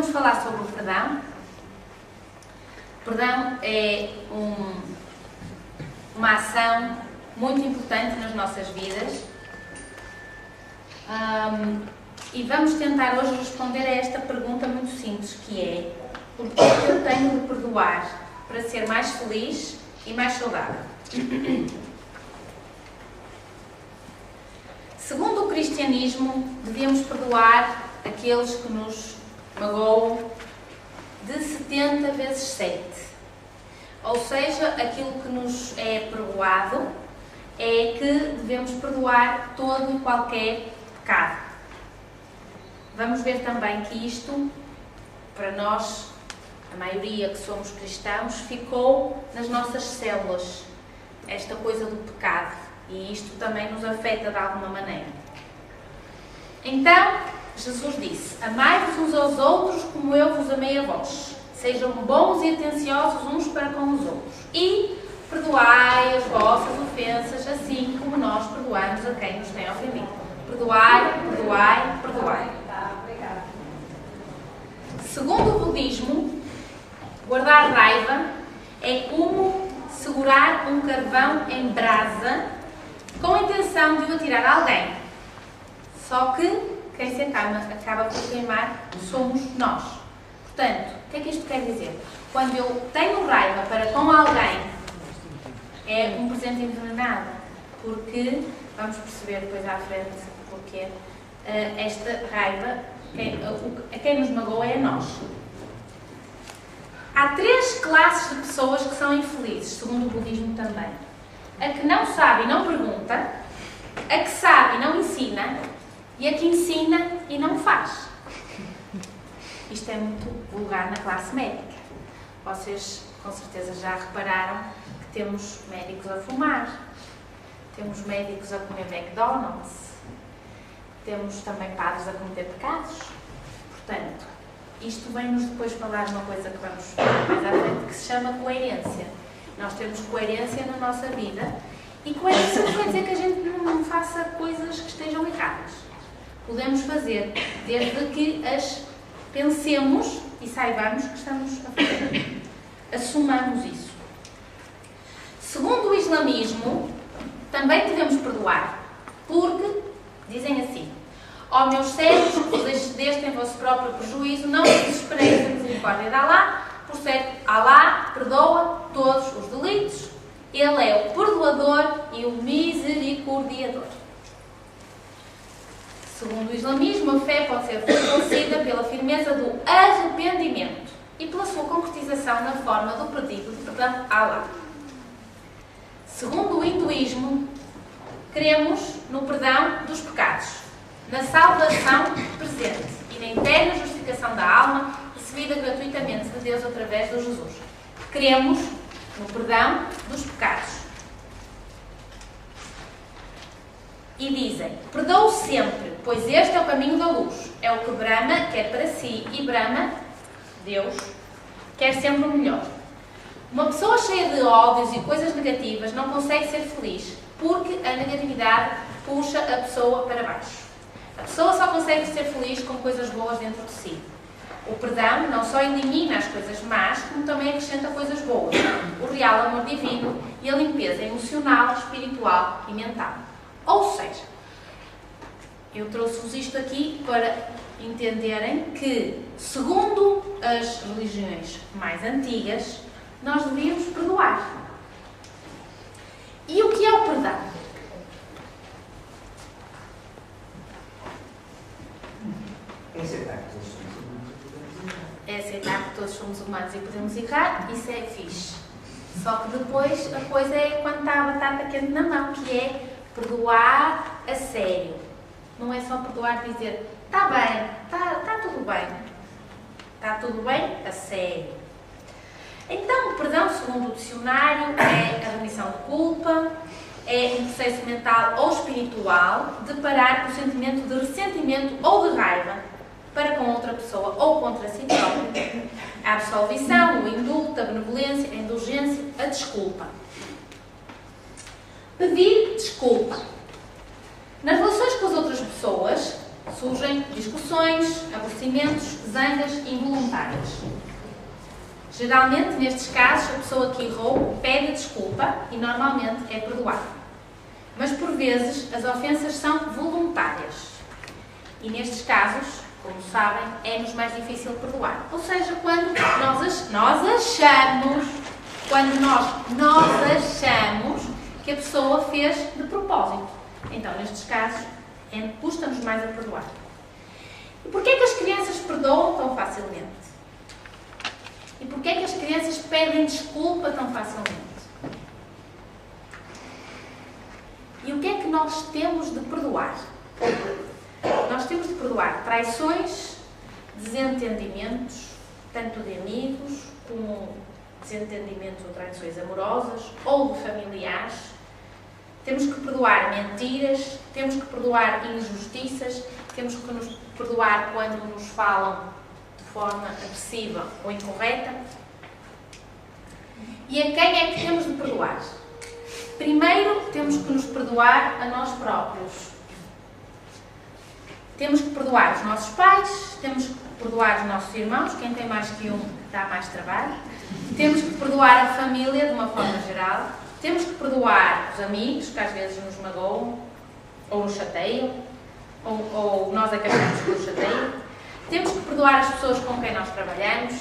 vamos falar sobre o perdão. O perdão é uma ação muito importante nas nossas vidas. E vamos tentar hoje responder a esta pergunta muito simples, que é: por que eu tenho de perdoar para ser mais feliz e mais saudável? Segundo o cristianismo, devemos perdoar aqueles que nos magoam de 70 vezes 7. Ou seja, aquilo que nos é perdoado é que devemos perdoar todo e qualquer pecado. Vamos ver também que isto, para nós, a maioria que somos cristãos, ficou nas nossas células, esta coisa do pecado, e isto também nos afeta de alguma maneira. Então, Jesus disse: amai-vos uns aos outros como eu vos amei a vós. Sejam bons e atenciosos uns para com os outros. E perdoai as vossas ofensas, assim como nós perdoamos a quem nos tem ofendido. Perdoai, perdoai, perdoai. Segundo o budismo, guardar raiva é como segurar um carvão em brasa com a intenção de o atirar a alguém. Só que quem se acaba por queimar somos nós. Portanto, o que é que isto quer dizer? Quando eu tenho raiva para com alguém, é um presente envenenado. Porque, vamos perceber depois à frente porque esta raiva, quem nos magoa é a nós. Há 3 classes de pessoas que são infelizes, segundo o budismo também. A que não sabe e não pergunta, a que sabe e não ensina, e a que ensina e não faz. Isto é muito vulgar na classe médica. Vocês, com certeza, já repararam que temos médicos a fumar, temos médicos a comer McDonald's, temos também padres a cometer pecados. Portanto, isto vem-nos depois falar de uma coisa que vamos falar mais à frente, que se chama coerência. Nós temos coerência na nossa vida, e coerência não quer dizer que a gente não faça coisas que estejam erradas. Podemos fazer, desde que as pensemos e saibamos que estamos a fazer. Assumamos isso. Segundo o islamismo, também devemos perdoar, porque dizem assim: ó meus servos, que vos excedeste em vosso próprio prejuízo, não vos desespereis da misericórdia de Alá, por certo, Alá perdoa todos os delitos. Ele é o perdoador e o misericordiador. Segundo o islamismo, a fé pode ser fortalecida pela firmeza do arrependimento e pela sua concretização na forma do pedido de perdão a Alá. Segundo o hinduísmo, cremos no perdão dos pecados, na salvação presente e na eterna justificação da alma recebida gratuitamente de Deus através de Jesus. Cremos no perdão dos pecados. E dizem: perdoe sempre, pois este é o caminho da luz. É o que Brahma quer para si, e Brahma, Deus, quer sempre o melhor. Uma pessoa cheia de ódios e coisas negativas não consegue ser feliz, porque a negatividade puxa a pessoa para baixo. A pessoa só consegue ser feliz com coisas boas dentro de si. O perdão não só elimina as coisas más, como também acrescenta coisas boas, o real amor divino e a limpeza emocional, espiritual e mental. Ou seja, eu trouxe-vos isto aqui para entenderem que, segundo as religiões mais antigas, nós devíamos perdoar. E o que é o perdão? É aceitar que todos somos humanos e podemos errar, isso é fixe. Só que depois a coisa é quando está a batata quente na mão, que é perdoar a sério. Não é só perdoar e dizer: está bem, está tudo bem. Está tudo bem a sério. Então, o perdão, segundo o dicionário, é a remissão de culpa, é um processo mental ou espiritual de parar com o sentimento de ressentimento ou de raiva para com outra pessoa ou contra si próprio. A absolvição, o indulto, a benevolência, a indulgência, a desculpa. Pedir desculpa. Nas relações com as outras pessoas, surgem discussões, aborrecimentos, zangas involuntárias. Geralmente, nestes casos, a pessoa que errou pede desculpa e normalmente é perdoada. Mas, por vezes, as ofensas são voluntárias. E nestes casos, como sabem, é-nos mais difícil perdoar. Ou seja, quando nós achamos que a pessoa fez de propósito. Então, nestes casos, custa-nos mais a perdoar. E porquê é que as crianças perdoam tão facilmente? E porquê é que as crianças pedem desculpa tão facilmente? E o que é que nós temos de perdoar? Nós temos de perdoar traições, desentendimentos, tanto de amigos como desentendimentos ou traições amorosas ou de familiares. Temos que perdoar mentiras, temos que perdoar injustiças, temos que nos perdoar quando nos falam de forma agressiva ou incorreta. E a quem é que temos de perdoar? Primeiro, temos que nos perdoar a nós próprios. Temos que perdoar os nossos pais, temos que perdoar os nossos irmãos, quem tem mais que um dá mais trabalho. Temos que perdoar a família de uma forma geral. Temos que perdoar os amigos, que às vezes nos magoam, ou nos chateiam, ou nós acabamos que nos chateiam. Temos que perdoar as pessoas com quem nós trabalhamos.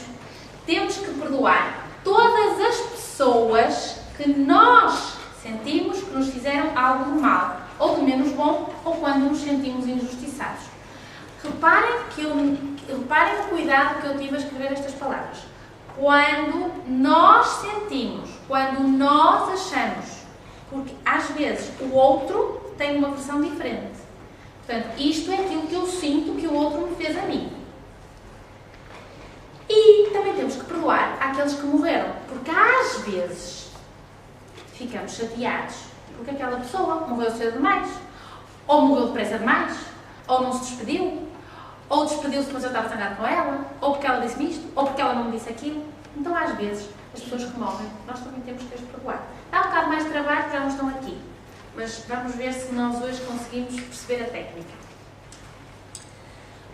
Temos que perdoar todas as pessoas que nós sentimos que nos fizeram algo de mal, ou de menos bom, ou quando nos sentimos injustiçados. Reparem o cuidado que eu tive a escrever estas palavras. Quando nós sentimos, quando nós achamos, porque às vezes o outro tem uma versão diferente. Portanto, isto é aquilo que eu sinto que o outro me fez a mim. E também temos que perdoar aqueles que morreram, porque às vezes ficamos chateados porque aquela pessoa morreu cedo demais, ou morreu depressa demais, ou não se despediu, ou despediu-se mas eu estava zangado com ela, ou porque ela disse-me isto, ou porque ela não me disse aquilo. Então, às vezes, as pessoas que morrem, nós também temos que as perdoar. Dá um bocado mais de trabalho, porque já não estão aqui. Mas vamos ver se nós hoje conseguimos perceber a técnica.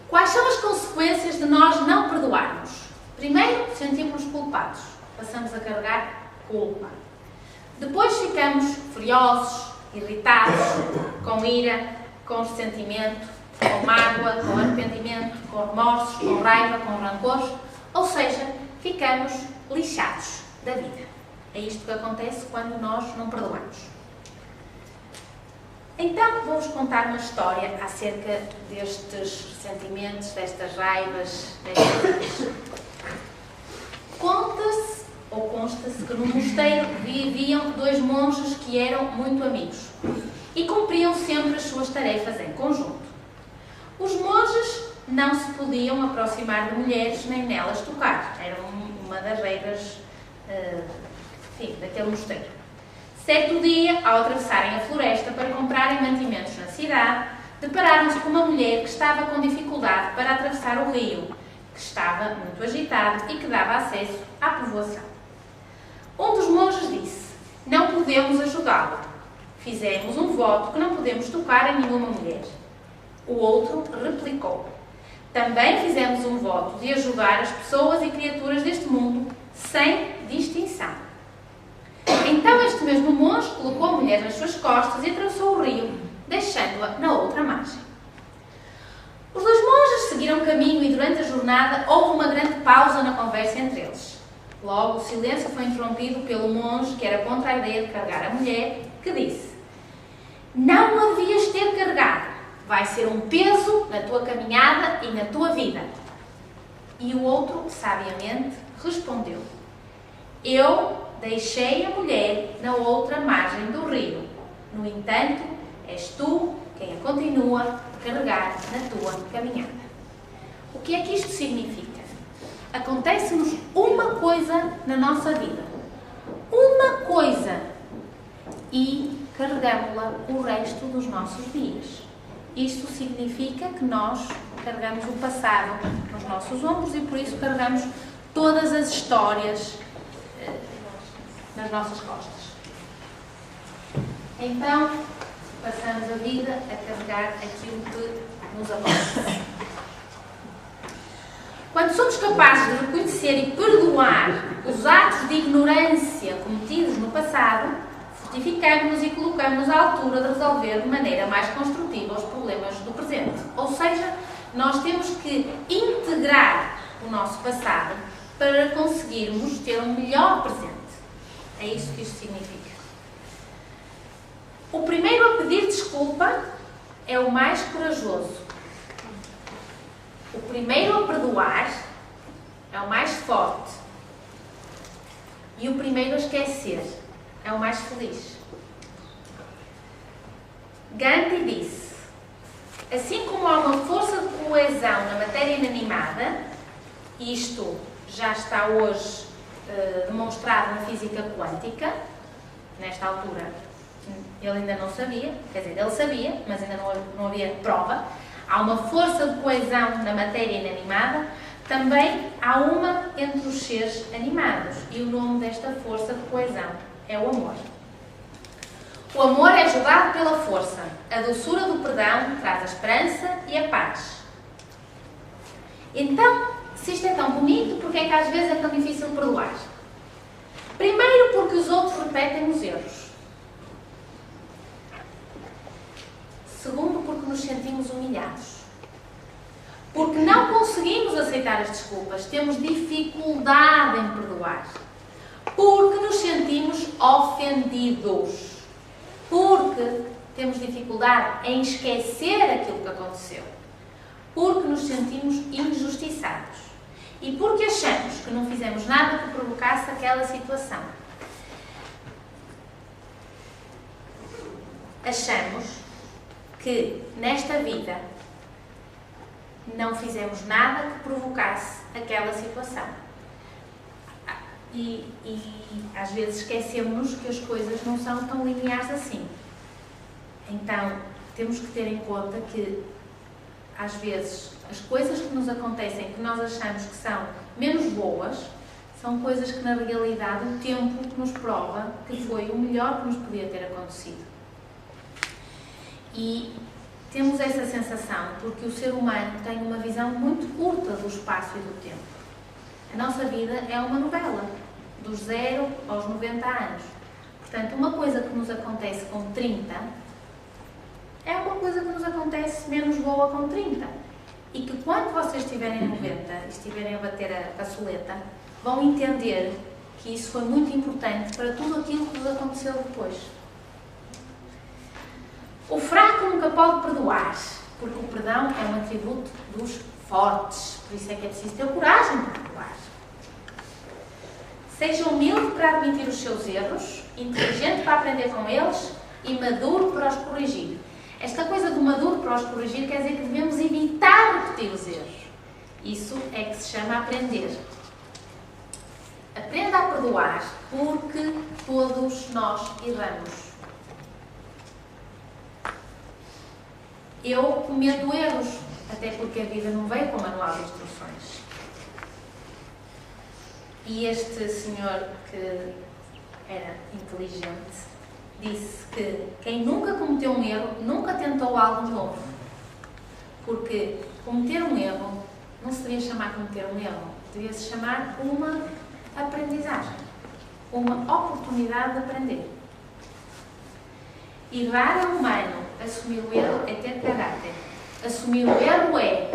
Quais são as consequências de nós não perdoarmos? Primeiro, sentimos-nos culpados. Passamos a carregar culpa. Depois ficamos furiosos, irritados, com ira, com ressentimento, com mágoa, com arrependimento, com remorsos, com raiva, com rancor. Ou seja, ficamos lixados da vida. É isto que acontece quando nós não perdoamos. Então, vou-vos contar uma história acerca destes sentimentos, destas raivas, Consta-se que no mosteiro viviam dois monges que eram muito amigos e cumpriam sempre as suas tarefas em conjunto. Os monges não se podiam aproximar de mulheres nem nelas tocar. Era uma das regras daquele mosteiro. Certo dia, ao atravessarem a floresta para comprarem mantimentos na cidade, depararam-se com uma mulher que estava com dificuldade para atravessar o rio, que estava muito agitado e que dava acesso à povoação. Um dos monges disse: "Não podemos ajudá-la. Fizemos um voto que não podemos tocar em nenhuma mulher." O outro replicou: "Também fizemos um voto de ajudar as pessoas e criaturas deste mundo, sem distinção." Então este mesmo monge colocou a mulher nas suas costas e atravessou o rio, deixando-a na outra margem. Os dois monges seguiram caminho e durante a jornada houve uma grande pausa na conversa entre eles. Logo o silêncio foi interrompido pelo monge que era contra a ideia de carregar a mulher, que disse: "Não a devias ter carregado. Vai ser um peso na tua caminhada e na tua vida." E o outro, sabiamente, respondeu: "Eu deixei a mulher na outra margem do rio. No entanto, és tu quem a continua a carregar na tua caminhada." O que é que isto significa? Acontece-nos uma coisa na nossa vida. Uma coisa. E carregamos-la o resto dos nossos dias. Isto significa que nós carregamos o passado nos nossos ombros e por isso carregamos todas as histórias nas nossas costas. Então, passamos a vida a carregar aquilo que nos acontece. Quando somos capazes de reconhecer e perdoar os atos de ignorância cometidos no passado, fortificamos-nos e colocamos-nos à altura de resolver de maneira mais construtiva os problemas do presente. Ou seja, nós temos que integrar o nosso passado para conseguirmos ter um melhor presente. É isso que isto significa. O primeiro a pedir desculpa é o mais corajoso. O primeiro a perdoar é o mais forte. E o primeiro a esquecer é o mais feliz. Gandhi disse: assim como há uma força de coesão na matéria inanimada, isto já está hoje demonstrado na física quântica, nesta altura ele ainda não sabia, quer dizer, ele sabia, mas ainda não havia prova. Há uma força de coesão na matéria inanimada, também há uma entre os seres animados. E o nome desta força de coesão é o amor. O amor é ajudado pela força. A doçura do perdão traz a esperança e a paz. Então, se isto é tão bonito, porque é que às vezes é tão difícil perdoar? Primeiro, porque os outros repetem os erros. Segundo, porque nos sentimos humilhados. Porque não conseguimos aceitar as desculpas. Temos dificuldade em perdoar. Porque nos sentimos ofendidos. Porque temos dificuldade em esquecer aquilo que aconteceu. Porque nos sentimos injustiçados. E porque achamos que não fizemos nada que provocasse aquela situação. Achamos que nesta vida não fizemos nada que provocasse aquela situação. E às vezes esquecemos-nos que as coisas não são tão lineares assim. Então, temos que ter em conta que, às vezes, as coisas que nos acontecem, que nós achamos que são menos boas, são coisas que, na realidade, o tempo nos prova que foi o melhor que nos podia ter acontecido. E temos essa sensação porque o ser humano tem uma visão muito curta do espaço e do tempo. A nossa vida é uma novela, dos 0 aos 90 anos. Portanto, uma coisa que nos acontece com 30 é uma coisa que nos acontece menos boa com 30. E que quando vocês estiverem em 90 e estiverem a bater a caçoleta, vão entender que isso foi muito importante para tudo aquilo que nos aconteceu depois. O fraco nunca pode perdoar, porque o perdão é um atributo dos fortes. Por isso é que é preciso ter coragem para perdoar. Seja humilde para admitir os seus erros, inteligente para aprender com eles e maduro para os corrigir. Esta coisa do maduro para os corrigir quer dizer que devemos evitar repetir os erros. Isso é que se chama aprender. Aprenda a perdoar, porque todos nós erramos. Eu cometo erros, até porque a vida não veio com manual de instruções. E este senhor, que era inteligente, disse que quem nunca cometeu um erro, nunca tentou algo novo. Porque cometer um erro não se devia chamar cometer um erro, devia-se chamar uma aprendizagem, uma oportunidade de aprender. Errar é humano, assumir o erro é ter caráter. Assumir o erro é: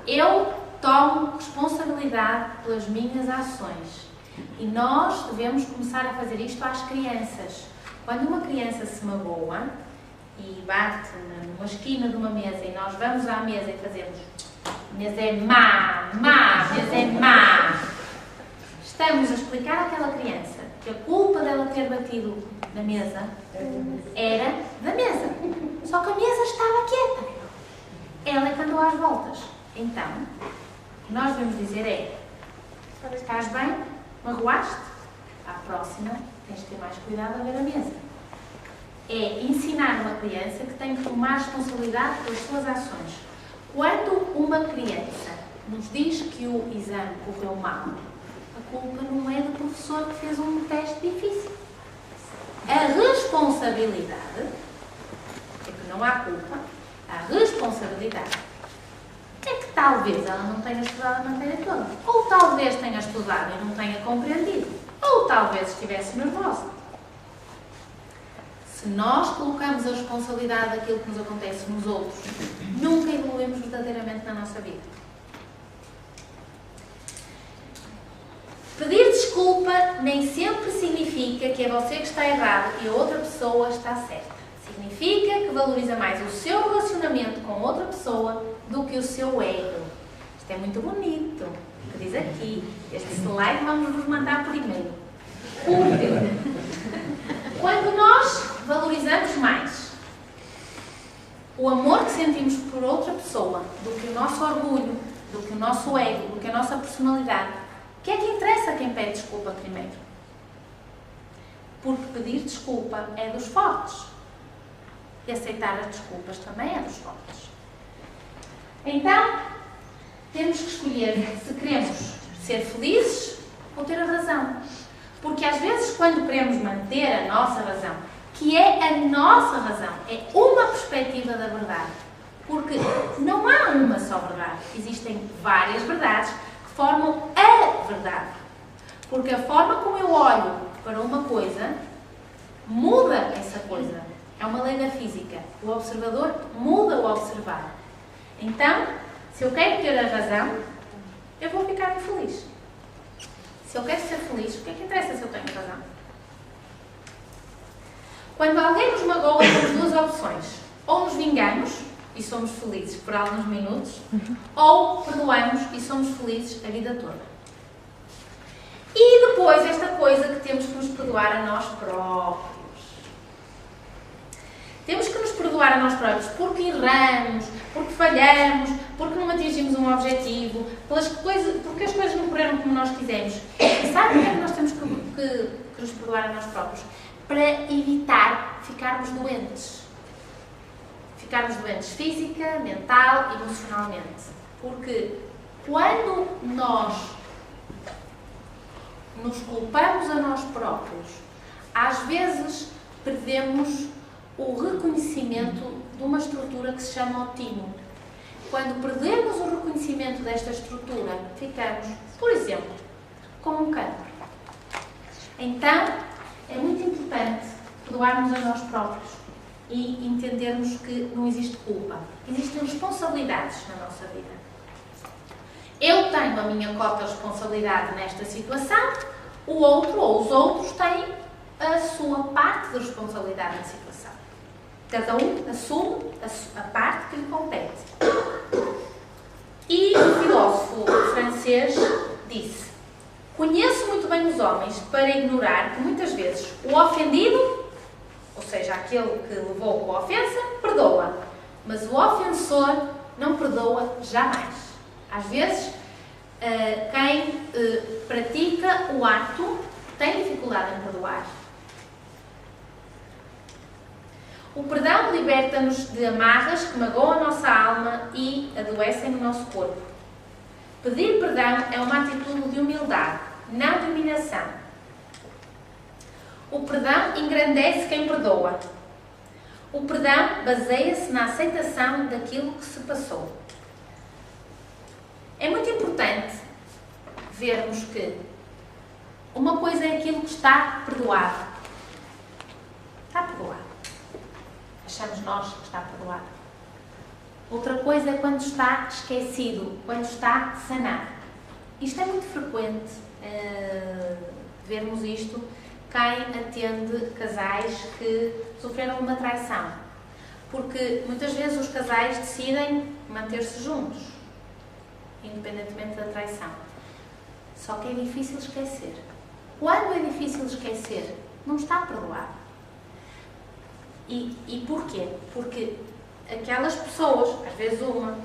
eu tomo responsabilidade pelas minhas ações. E nós devemos começar a fazer isto às crianças. Quando uma criança se magoa e bate numa esquina de uma mesa e nós vamos à mesa e fazemos: a mesa é má, a mesa é má. Estamos a explicar àquela criança que a culpa dela ter batido na mesa era da mesa. Só que a mesa estava quieta. Ela é que andou às voltas. Então, o que nós devemos dizer é: estás bem? Magoaste? À próxima tens de ter mais cuidado a ver a mesa. É ensinar uma criança que tem que tomar responsabilidade pelas suas ações. Quando uma criança nos diz que o exame correu mal, a culpa não é do professor que fez um teste difícil. A responsabilidade, é que não há culpa, a responsabilidade talvez ela não tenha estudado a matéria toda. Ou talvez tenha estudado e não tenha compreendido. Ou talvez estivesse nervosa. Se nós colocamos a responsabilidade daquilo que nos acontece nos outros, nunca evoluímos verdadeiramente na nossa vida. Pedir desculpa nem sempre significa que é você que está errado e a outra pessoa está certa. Significa que valoriza mais o seu relacionamento com outra pessoa do que o seu ego. Isto é muito bonito, o que diz aqui. Este slide vamos vos mandar primeiro. Porque quando nós valorizamos mais o amor que sentimos por outra pessoa do que o nosso orgulho, do que o nosso ego, do que a nossa personalidade, o que é que interessa a quem pede desculpa primeiro? Porque pedir desculpa é dos fortes. E aceitar as desculpas também é dos fortes. Então, temos que escolher se queremos ser felizes ou ter a razão. Porque às vezes, quando queremos manter a nossa razão, que é a nossa razão, é uma perspectiva da verdade. Porque não há uma só verdade. Existem várias verdades que formam a verdade. Porque a forma como eu olho para uma coisa muda essa coisa. É uma lei da física. O observador muda o observar. Então, se eu quero ter a razão, eu vou ficar infeliz. Se eu quero ser feliz, o que é que interessa se eu tenho razão? Quando alguém nos magoa, temos duas opções. Ou nos vingamos e somos felizes por alguns minutos, ou perdoamos e somos felizes a vida toda. E depois, esta coisa que temos que nos perdoar a nós próprios. Temos que nos perdoar a nós próprios porque erramos, porque falhamos, porque não atingimos um objetivo, porque as coisas não correram como nós quisemos. E sabe porque é que nós temos que nos perdoar a nós próprios? Para evitar ficarmos doentes. Ficarmos doentes física, mental e emocionalmente. Porque quando nós nos culpamos a nós próprios, às vezes perdemos o reconhecimento de uma estrutura que se chama o timo. Quando perdemos o reconhecimento desta estrutura, ficamos, por exemplo, com um cancro. Então, é muito importante perdoarmos a nós próprios e entendermos que não existe culpa. Existem responsabilidades na nossa vida. Eu tenho a minha cota de responsabilidade nesta situação, o outro ou os outros têm a sua parte de responsabilidade na situação. Cada um assume a parte que lhe compete. E o filósofo francês disse: conheço muito bem os homens para ignorar que muitas vezes o ofendido, ou seja, aquele que levou com a ofensa, perdoa. Mas o ofensor não perdoa jamais. Às vezes, quem pratica o ato tem dificuldade em perdoar. O perdão liberta-nos de amarras que magoam a nossa alma e adoecem o nosso corpo. Pedir perdão é uma atitude de humildade, não de humilhação. O perdão engrandece quem perdoa. O perdão baseia-se na aceitação daquilo que se passou. É muito importante vermos que uma coisa é aquilo que está perdoado. Está perdoado. Achamos nós que está perdoado. Outra coisa é quando está esquecido, quando está sanado. Isto é muito frequente, vermos isto, quem atende casais que sofreram uma traição. Porque muitas vezes os casais decidem manter-se juntos, independentemente da traição. Só que é difícil esquecer. Quando é difícil esquecer, não está perdoado. E porquê? Porque aquelas pessoas, às vezes uma,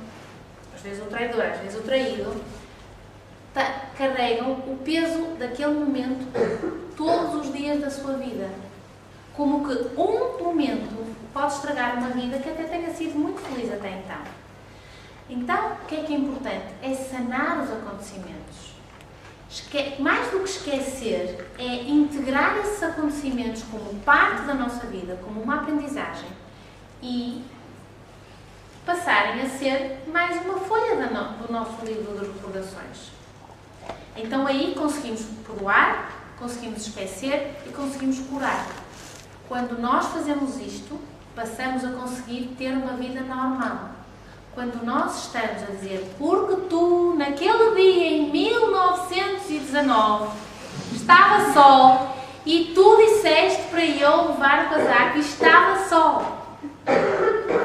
às vezes o traidor, às vezes o traído, carregam o peso daquele momento todos os dias da sua vida. Como que um momento pode estragar uma vida que até tenha sido muito feliz até então. Então, o que é importante? É sanar os acontecimentos. Mais do que esquecer, é integrar esses acontecimentos como parte da nossa vida, como uma aprendizagem e passarem a ser mais uma folha do nosso livro de recordações. Então aí conseguimos perdoar, conseguimos esquecer e conseguimos curar. Quando nós fazemos isto, passamos a conseguir ter uma vida normal. Quando nós estamos a dizer, porque tu, naquele dia em 1919, estava só e tu disseste para eu levar o casaco e estava só.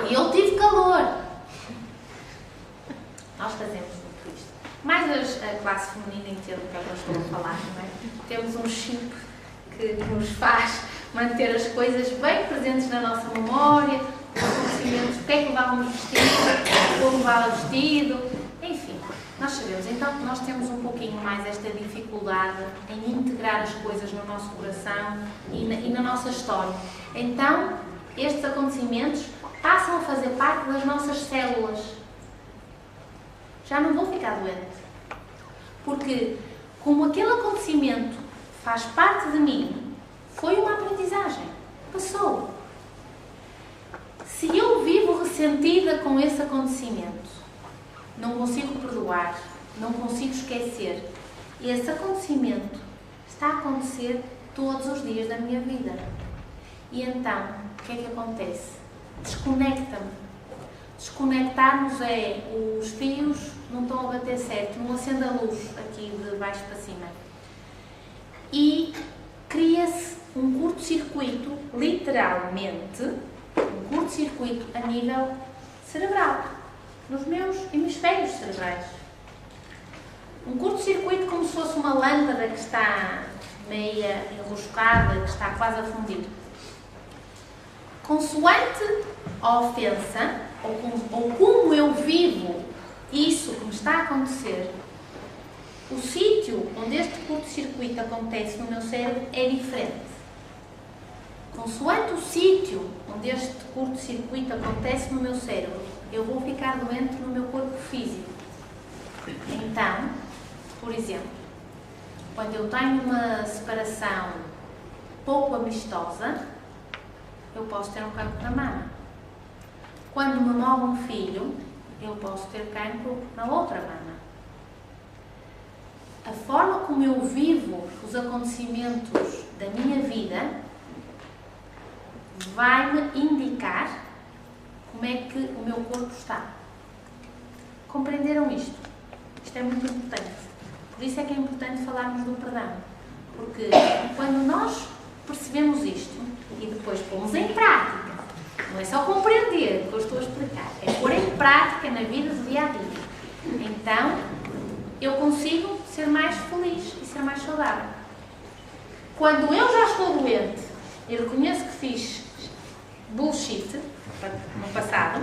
E eu tive calor. Nós fazemos muito isto. Mais a classe feminina entende o que eu estou a falar, não é? Temos um chip que nos faz manter as coisas bem presentes na nossa memória, os acontecimentos, o que é que levávamos vestido, como levava vestido, enfim, nós sabemos. Então, nós temos um pouquinho mais esta dificuldade em integrar as coisas no nosso coração e na nossa história. Então, estes acontecimentos passam a fazer parte das nossas células. Já não vou ficar doente. Porque, como aquele acontecimento faz parte de mim, foi uma aprendizagem. Passou. Se eu vivo ressentida com esse acontecimento, não consigo perdoar, não consigo esquecer, esse acontecimento está a acontecer todos os dias da minha vida. E então, o que é que acontece? Desconecta-me. Desconectar-nos é os fios não estão a bater certo, não acende a luz aqui de baixo para cima. E cria-se um curto-circuito, literalmente, um curto-circuito a nível cerebral, nos meus hemisférios cerebrais. Um curto-circuito como se fosse uma lâmpada que está meia enroscada, que está quase a fundir. Consoante a ofensa, ou como eu vivo isso que me está a acontecer, o sítio onde este curto-circuito acontece no meu cérebro é diferente. Consoante o sítio onde este curto-circuito acontece no meu cérebro, eu vou ficar doente no meu corpo físico. Então, por exemplo, quando eu tenho uma separação pouco amistosa, eu posso ter um cancro na mama. Quando me morre um filho, eu posso ter cancro na outra mama. A forma como eu vivo os acontecimentos da minha vida vai-me indicar como é que o meu corpo está. Compreenderam isto? Isto é muito importante. Por isso é que é importante falarmos do perdão. Porque quando nós percebemos isto e depois pomos em prática, não é só compreender o que eu estou a explicar, é pôr em prática na vida do dia a dia. Então, eu consigo ser mais feliz e ser mais saudável. Quando eu já estou doente e reconheço que fiz bullshit no passado,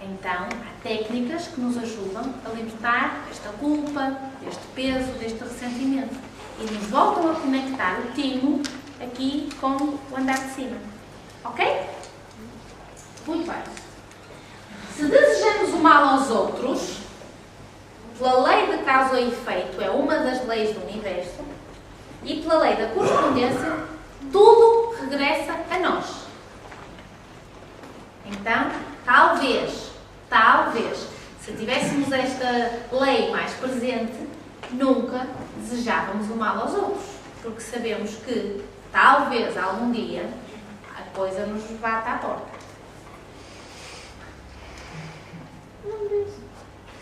então há técnicas que nos ajudam a libertar desta culpa, deste peso, deste ressentimento e nos voltam a conectar o timo aqui com o andar de cima. Ok? Muito bem. Se desejamos o mal aos outros, pela lei de causa e efeito, é uma das leis do universo, e pela lei da correspondência, tudo regressa a nós. Então, talvez, se tivéssemos esta lei mais presente, nunca desejávamos o mal aos outros, porque sabemos que, talvez, algum dia, a coisa nos bate à porta.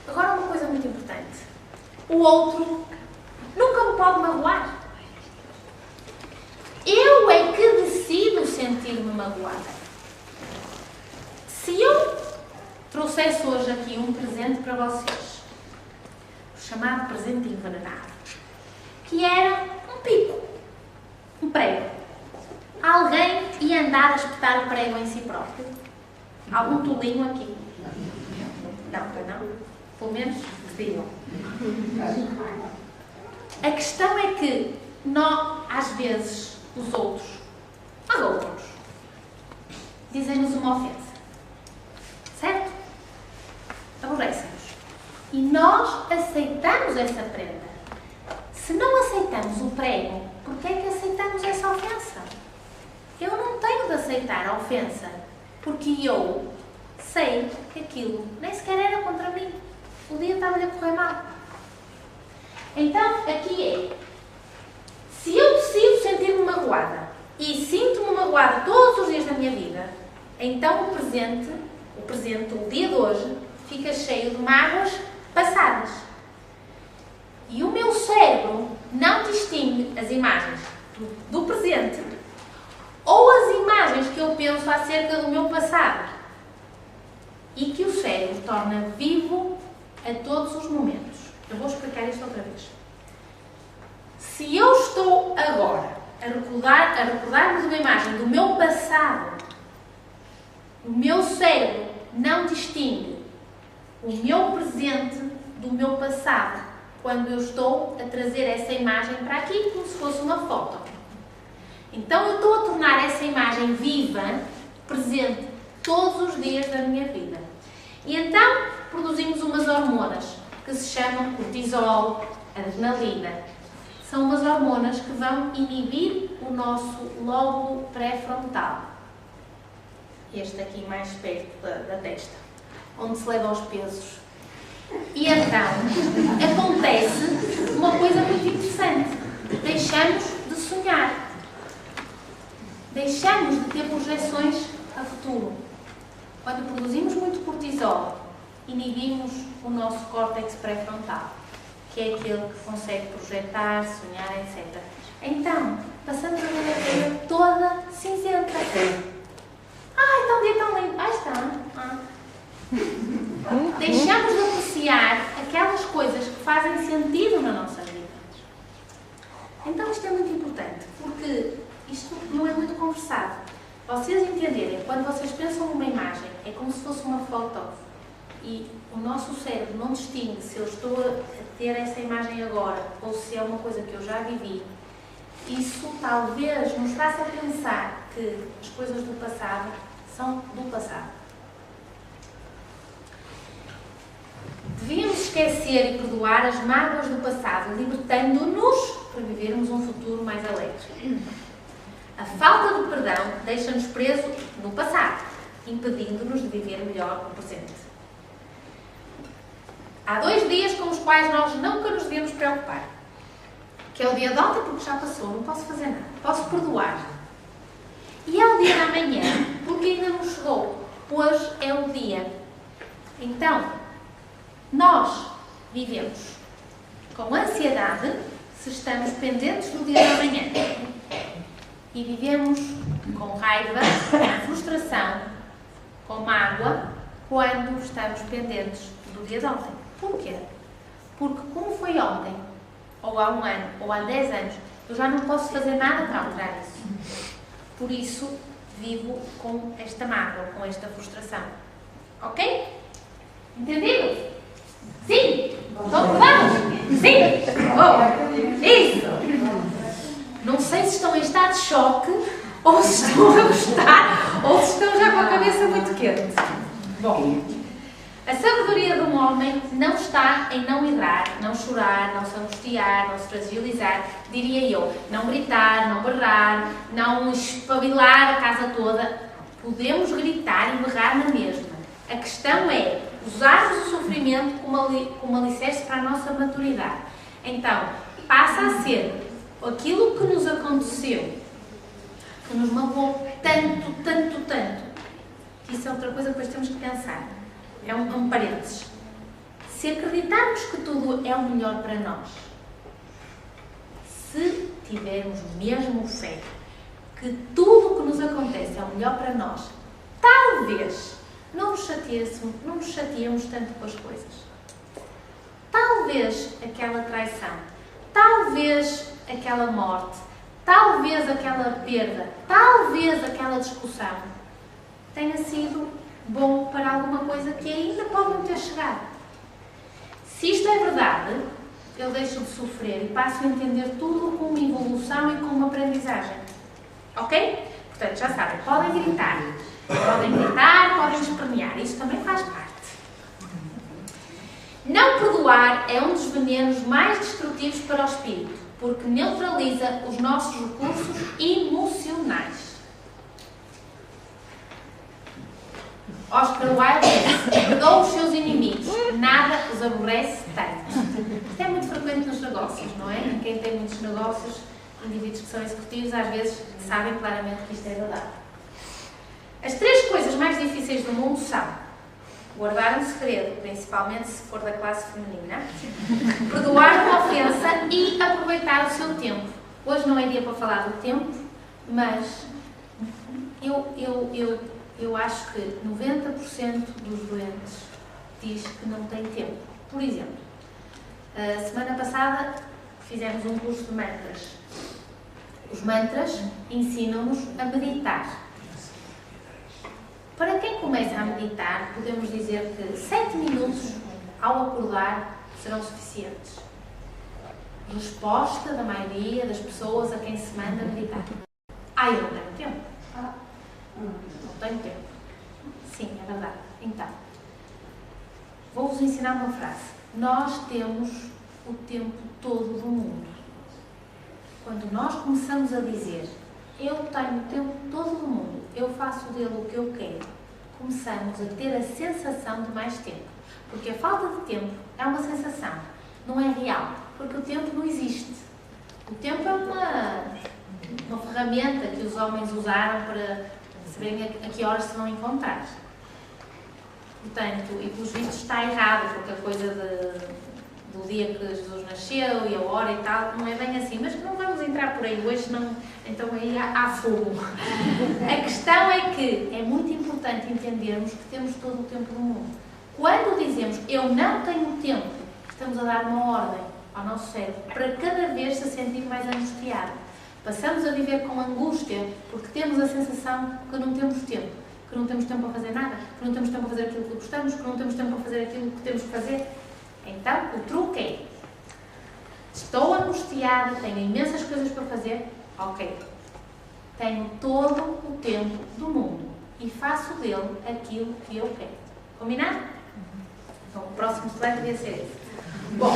Agora, uma coisa muito importante. O outro nunca me pode magoar. Eu é que decido sentir-me magoada. Se eu trouxesse hoje aqui um presente para vocês, o chamado presente envenenado, que era um pico, um prego. Alguém ia andar a espetar o prego em si próprio? Algum tolinho aqui? Não. Pelo menos digam. A questão é que nós, às vezes, os outros dizem-nos uma ofensa. Certo? Aborrecem-nos. E nós aceitamos essa prenda. Se não aceitamos o prego, por que é que aceitamos essa ofensa? Eu não tenho de aceitar a ofensa, porque eu sei que aquilo nem sequer era contra mim. O dia estava-lhe a correr mal. Então, aqui é, se eu decido sentir-me magoada e sinto-me magoada todos os dias da minha vida, então o presente, o dia de hoje, fica cheio de mágoas passadas. E o meu cérebro não distingue as imagens do presente ou as imagens que eu penso acerca do meu passado. E que o cérebro torna vivo a todos os momentos. Eu vou explicar isto outra vez. Se eu estou agora a recordar-me de uma imagem do meu passado, o meu cérebro não distingue o meu presente do meu passado quando eu estou a trazer essa imagem para aqui como se fosse uma foto. Então eu estou a tornar essa imagem viva, presente, todos os dias da minha vida. E então produzimos umas hormonas que se chamam cortisol, adrenalina. São umas hormonas que vão inibir o nosso lóbulo pré-frontal. Este aqui mais perto da testa, onde se leva os pesos. E então, acontece uma coisa muito interessante. Deixamos de sonhar. Deixamos de ter projeções a futuro. Quando produzimos muito cortisol, inibimos o nosso córtex pré-frontal, que é aquele que consegue projetar, sonhar, etc. Então, passamos a ver a vida toda cinzenta. Está um dia tão lindo. Está. Deixamos de apreciar aquelas coisas que fazem sentido na nossa vida. Então isto é muito importante, porque isto não é muito conversado. Vocês entenderem, quando vocês pensam numa imagem, é como se fosse uma foto. E o nosso cérebro não distingue se eu estou a ter essa imagem agora ou se é uma coisa que eu já vivi. Isso talvez nos faça pensar que as coisas do passado são do passado. Devíamos esquecer e perdoar as mágoas do passado, libertando-nos para vivermos um futuro mais alegre. A falta de perdão deixa-nos presos no passado, impedindo-nos de viver melhor no presente. Há 2 dias com os quais nós nunca nos devemos preocupar. Que é o dia de ontem, porque já passou, não posso fazer nada. Posso perdoar. E é o dia da manhã, porque ainda não chegou. Hoje é o dia. Então, nós vivemos com ansiedade se estamos pendentes do dia da manhã. E vivemos com raiva, com frustração, com mágoa, quando estamos pendentes do dia de ontem. Porquê? Porque como foi ontem, ou há 1 ano, ou há 10 anos, eu já não posso fazer nada para alterar isso. Por isso, vivo com esta mágoa, com esta frustração. Ok? Entendido? Sim? Concordamos? Sim? Oh, isso! Não sei se estão em estado de choque, ou se estão a gostar, ou se estão já com a cabeça muito quente. Bom, a sabedoria de um homem não está em não errar, não chorar, não se angustiar, não se fragilizar, diria eu, não gritar, não berrar, não espabilar a casa toda. Podemos gritar e berrar na mesma. A questão é usarmos o sofrimento como alicerce para a nossa maturidade. Então, passa a ser aquilo que nos aconteceu, que nos magoou tanto. Isso é outra coisa que depois temos que pensar. É um parênteses. Se acreditarmos que tudo é o melhor para nós, se tivermos mesmo fé que tudo o que nos acontece é o melhor para nós, talvez não nos chateemos tanto com as coisas. Talvez aquela traição, talvez aquela morte, talvez aquela perda, talvez aquela discussão tenha sido bom para alguma coisa que ainda pode não ter chegado. Se isto é verdade, eu deixo de sofrer e passo a entender tudo como uma evolução e como uma aprendizagem. Ok? Portanto, já sabem, podem gritar, podem espernear, isso também faz parte. Não perdoar é um dos venenos mais destrutivos para o espírito, porque neutraliza os nossos recursos emocionais. Oscar Wilde disse: perdoa os seus inimigos, nada os aborrece tanto. Isto é muito frequente nos negócios, não é? Quem tem muitos negócios, indivíduos que são executivos, às vezes sabem claramente que isto é verdade. As 3 coisas mais difíceis do mundo são guardar um segredo, principalmente se for da classe feminina, perdoar uma ofensa e aproveitar o seu tempo. Hoje não é dia para falar do tempo, mas eu acho que 90% dos doentes diz que não tem tempo. Por exemplo, a semana passada fizemos um curso de mantras. Os mantras ensinam-nos a meditar. Para quem começa a meditar, podemos dizer que 7 minutos ao acordar serão suficientes. Resposta da maioria das pessoas a quem se manda meditar: eu não tenho tempo. Não tenho tempo. Sim, é verdade. Então, vou-vos ensinar uma frase. Nós temos o tempo todo do mundo. Quando nós começamos a dizer: eu tenho o tempo todo do mundo, eu faço dele o que eu quero, começamos a ter a sensação de mais tempo. Porque a falta de tempo é uma sensação, não é real. Porque o tempo não existe. O tempo é uma ferramenta que os homens usaram para saberem a que horas se vão encontrar. Portanto, e pelos vistos está errado, porque a coisa do dia que Jesus nasceu e a hora e tal, não é bem assim. Mas não vamos entrar por aí hoje, não, então aí há fogo. A questão é que é muito importante entendermos que temos todo o tempo do mundo. Quando dizemos eu não tenho tempo, estamos a dar uma ordem ao nosso cérebro para cada vez se sentir mais angustiado. Passamos a viver com angústia porque temos a sensação que não temos tempo. Que não temos tempo para fazer nada, que não temos tempo para fazer aquilo que gostamos, que não temos tempo para fazer aquilo que temos que fazer. Então, o truque é: estou angustiada, tenho imensas coisas para fazer, ok. Tenho todo o tempo do mundo e faço dele aquilo que eu quero. Combinado? Então, o próximo slide devia ser esse. Bom,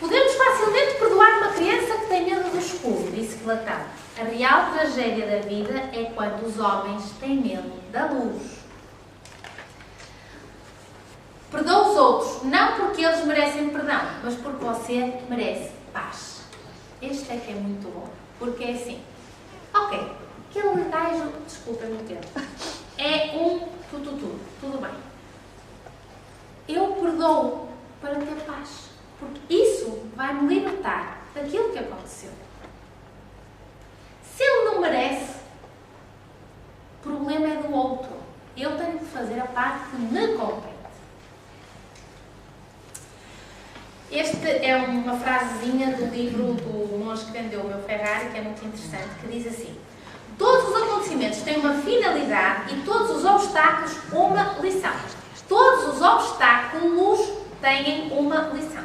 podemos facilmente perdoar uma criança que tem medo do escuro, disse Platão. A real tragédia da vida é quando os homens têm medo da luz. Perdoa os outros, não porque eles merecem perdão, mas porque você merece paz. Este é que é muito bom, porque é assim: ok, aquele gajo, desculpem-me o tempo, é um tudo bem. Eu perdoo para ter paz, porque isso vai-me libertar daquilo que aconteceu. Se ele não merece, o problema é do outro. Eu tenho que fazer a parte que me compete. Esta é uma frasezinha do livro do monge que vendeu o meu Ferrari, que é muito interessante, que diz assim: todos os acontecimentos têm uma finalidade e todos os obstáculos uma lição. Todos os obstáculos têm uma lição.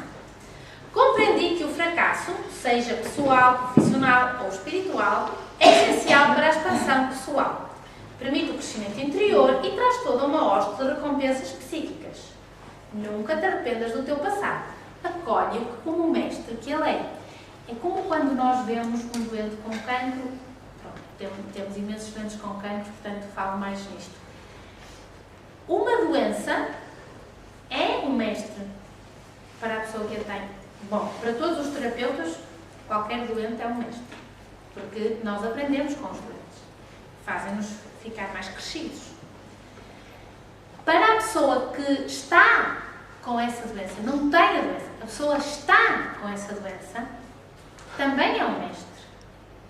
Compreendi que o fracasso, seja pessoal, profissional ou espiritual, é essencial para a expansão pessoal. Permite o crescimento interior e traz toda uma hoste de recompensas psíquicas. Nunca te arrependas do teu passado. Acolhe-o como o mestre que ele é. É como quando nós vemos um doente com cancro. Pronto, temos imensos doentes com cancro, portanto falo mais nisto. Uma doença é um mestre para a pessoa que a tem. Bom, para todos os terapeutas, qualquer doente é um mestre. Porque nós aprendemos com os doentes. Fazem-nos ficar mais crescidos. Para a pessoa que está com essa doença, não tem a doença, a pessoa está com essa doença, também é um mestre.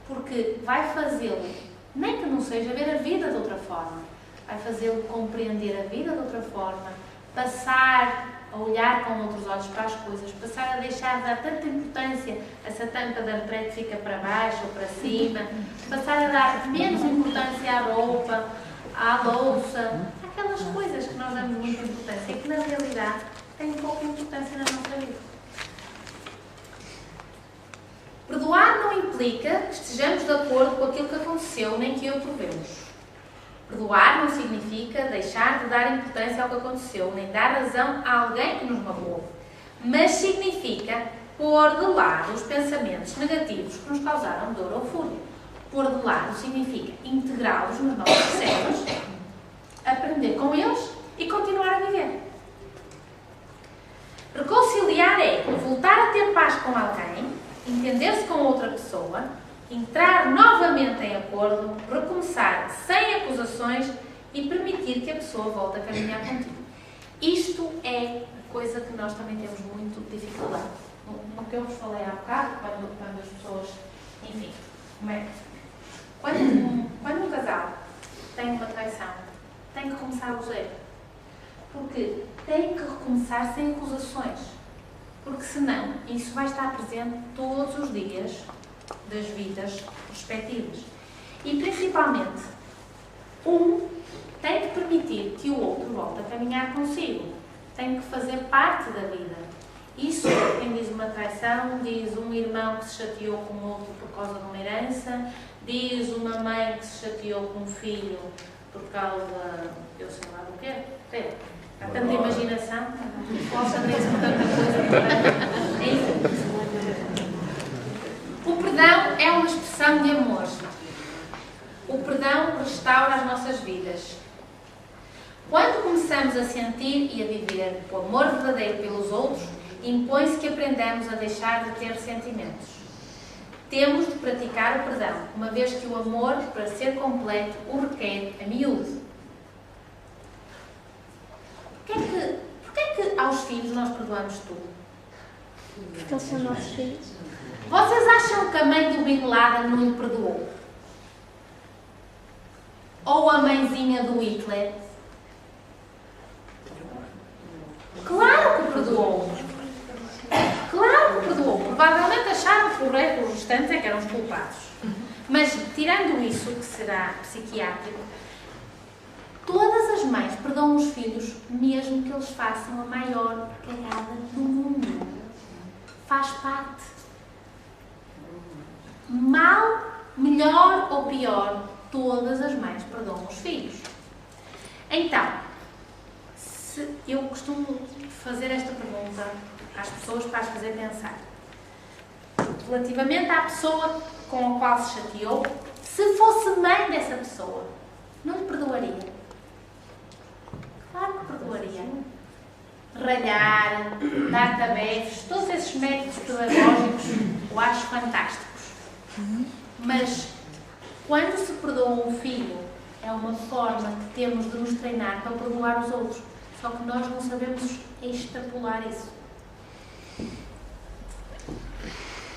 Porque vai fazê-lo, nem que não seja ver a vida de outra forma, vai fazê-lo compreender a vida de outra forma, passar a olhar com outros olhos para as coisas, passar a deixar de dar tanta importância a essa tampa da retrete que fica para baixo ou para cima, passar a dar menos importância à roupa, à louça, aquelas coisas que nós damos muita importância e que na realidade têm pouca importância na nossa vida. Perdoar não implica que estejamos de acordo com aquilo que aconteceu nem que o aprovemos. Perdoar não significa deixar de dar importância ao que aconteceu, nem dar razão a alguém que nos magoou. Mas significa pôr de lado os pensamentos negativos que nos causaram dor ou fúria. Pôr de lado significa integrá-los nos nossos cérebros, aprender com eles e continuar a viver. Reconciliar é voltar a ter paz com alguém, entender-se com outra pessoa, entrar novamente em acordo, recomeçar sem acusações e permitir que a pessoa volte a caminhar contigo. Isto é a coisa que nós também temos muito dificuldade. No que eu vos falei há bocado, quando as pessoas, enfim, como é? Quando um casal tem uma traição, tem que começar do zero. Porque tem que recomeçar sem acusações. Porque senão isso vai estar presente todos os dias das vidas respectivas. E principalmente, um tem que permitir que o outro volte a caminhar consigo. Tem que fazer parte da vida. Isso, quem diz uma traição, diz um irmão que se chateou com o outro por causa de uma herança, diz uma mãe que se chateou com um filho por causa, eu sei lá do quê. Há tanta imaginação, posso saber com tanta coisa. O perdão é uma expressão de amor. O perdão restaura as nossas vidas. Quando começamos a sentir e a viver o amor verdadeiro pelos outros, impõe-se que aprendamos a deixar de ter sentimentos. Temos de praticar o perdão, uma vez que o amor, para ser completo, o requer a miúdo. Porquê que aos filhos nós perdoamos tudo? Porque eles são nossos filhos. Vocês acham que a mãe do Bin Laden não lhe perdoou? Ou a mãezinha do Hitler? Claro que perdoou. Claro que perdoou. Provavelmente acharam que os restantes é que eram os culpados. Mas, tirando isso, que será psiquiátrico, todas as mães perdoam os filhos, mesmo que eles façam a maior cagada do mundo. Faz parte. Mal, melhor ou pior, todas as mães perdoam os filhos. Então, eu costumo fazer esta pergunta às pessoas para as fazer pensar. Relativamente à pessoa com a qual se chateou, se fosse mãe dessa pessoa, não lhe perdoaria? Claro que perdoaria. Ralhar, dar tabefes, todos esses métodos pedagógicos eu acho fantásticos. Mas, quando se perdoa um filho, é uma forma que temos de nos treinar para perdoar os outros. Só que nós não sabemos extrapolar isso.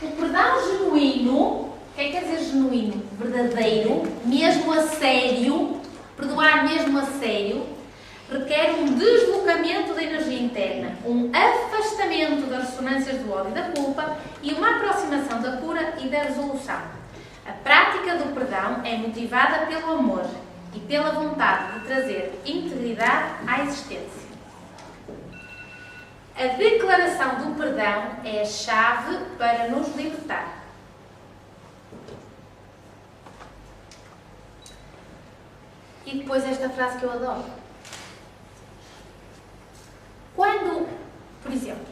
O perdão genuíno, o que é que quer dizer genuíno? Verdadeiro, mesmo a sério, perdoar mesmo a sério, requer um deslocamento da energia interna, um afastamento das ressonâncias do ódio e da culpa e uma aproximação da cura e da resolução. A prática do perdão é motivada pelo amor e pela vontade de trazer integridade à existência. A declaração do perdão é a chave para nos libertar. E depois esta frase que eu adoro. Quando, por exemplo,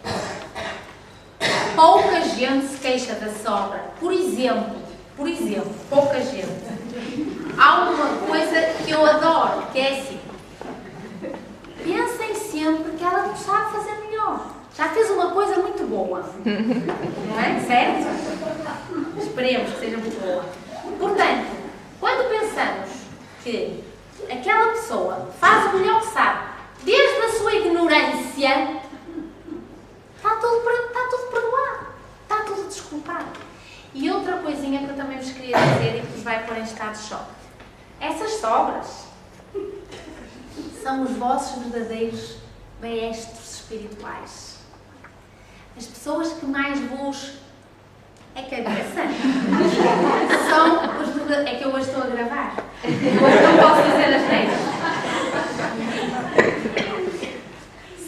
pouca gente se queixa da sogra, por exemplo, pouca gente, há uma coisa que eu adoro, que é assim: pensem sempre que ela não sabe fazer melhor. Já fez uma coisa muito boa. Não é? Certo? Esperemos que seja muito boa. Portanto, quando pensamos que aquela pessoa faz o melhor que sabe, desde a sua ignorância, está tudo perdoado. Está tudo desculpado. E outra coisinha que eu também vos queria dizer e que vos vai pôr em estado de choque. Essas sogras são os vossos verdadeiros maestros espirituais. As pessoas que mais vos a cabeça são os verdadeiros... É que eu hoje estou a gravar. Hoje não posso fazer as regras.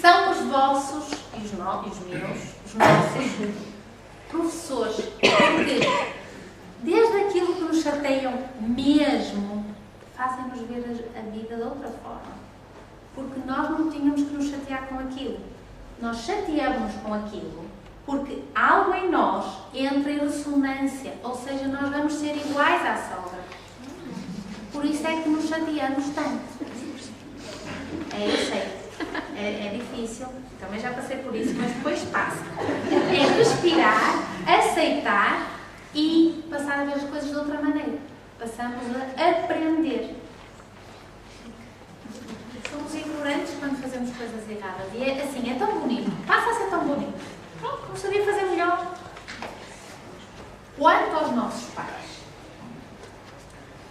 São os vossos e os meus, os nossos professores. Porque desde aquilo que nos chateiam mesmo, fazem-nos ver a vida de outra forma. Porque nós não tínhamos que nos chatear com aquilo. Nós chateamos com aquilo porque algo em nós entra em ressonância, ou seja, nós vamos ser iguais à sogra. Por isso é que nos chateamos tanto. Eu sei. É difícil. Também já passei por isso, mas depois passa. É respirar, aceitar e passar a ver as coisas de outra maneira. Passamos a aprender. Somos ignorantes quando fazemos coisas erradas. E é assim, é tão bonito. Passa a ser tão bonito. Pronto, não sabia fazer melhor. Quanto aos nossos pais,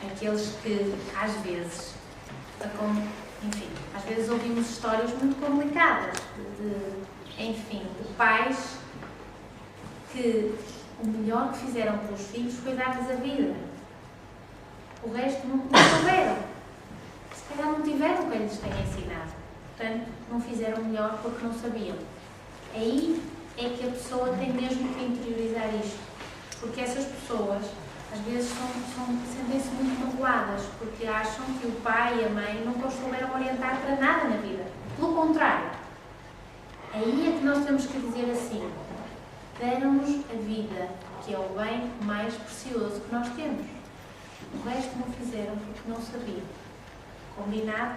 aqueles que às vezes, enfim, às vezes ouvimos histórias muito complicadas de pais que o melhor que fizeram pelos filhos foi dar-lhes a vida. O resto não souberam. Se calhar não tiveram o que lhes tenha ensinado. Portanto, não fizeram melhor porque não sabiam. Aí é que a pessoa tem mesmo que interiorizar isto. Porque essas pessoas, às vezes, sentem-se muito magoadas, porque acham que o pai e a mãe nunca os souberam orientar para nada na vida. Pelo contrário. Aí é que nós temos que dizer assim: deram-nos a vida, que é o bem mais precioso que nós temos. O resto não fizeram porque não sabiam. Combinado?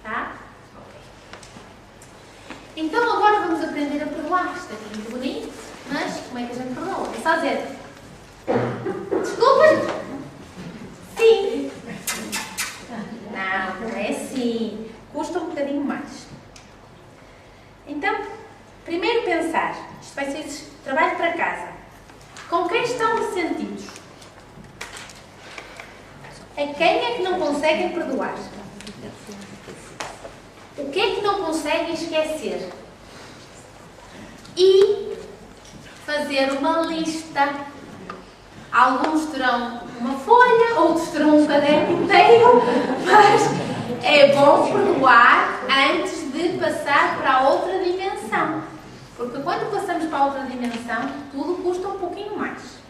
Tá? Ok. Então agora vamos aprender a perdoar. Isto é muito bonito, mas como é que a gente perdoa? É só dizer: desculpa! Sim! Não é assim. Custa um bocadinho mais. Então, primeiro pensar. Isto vai ser trabalho para casa. Com quem estão ressentidos? A quem é que não conseguem perdoar? O que é que não conseguem esquecer? E fazer uma lista. Alguns terão uma folha, outros terão um caderno inteiro, mas é bom perdoar antes de passar para a outra dimensão. Porque quando passamos para a outra dimensão, tudo custa um pouquinho mais.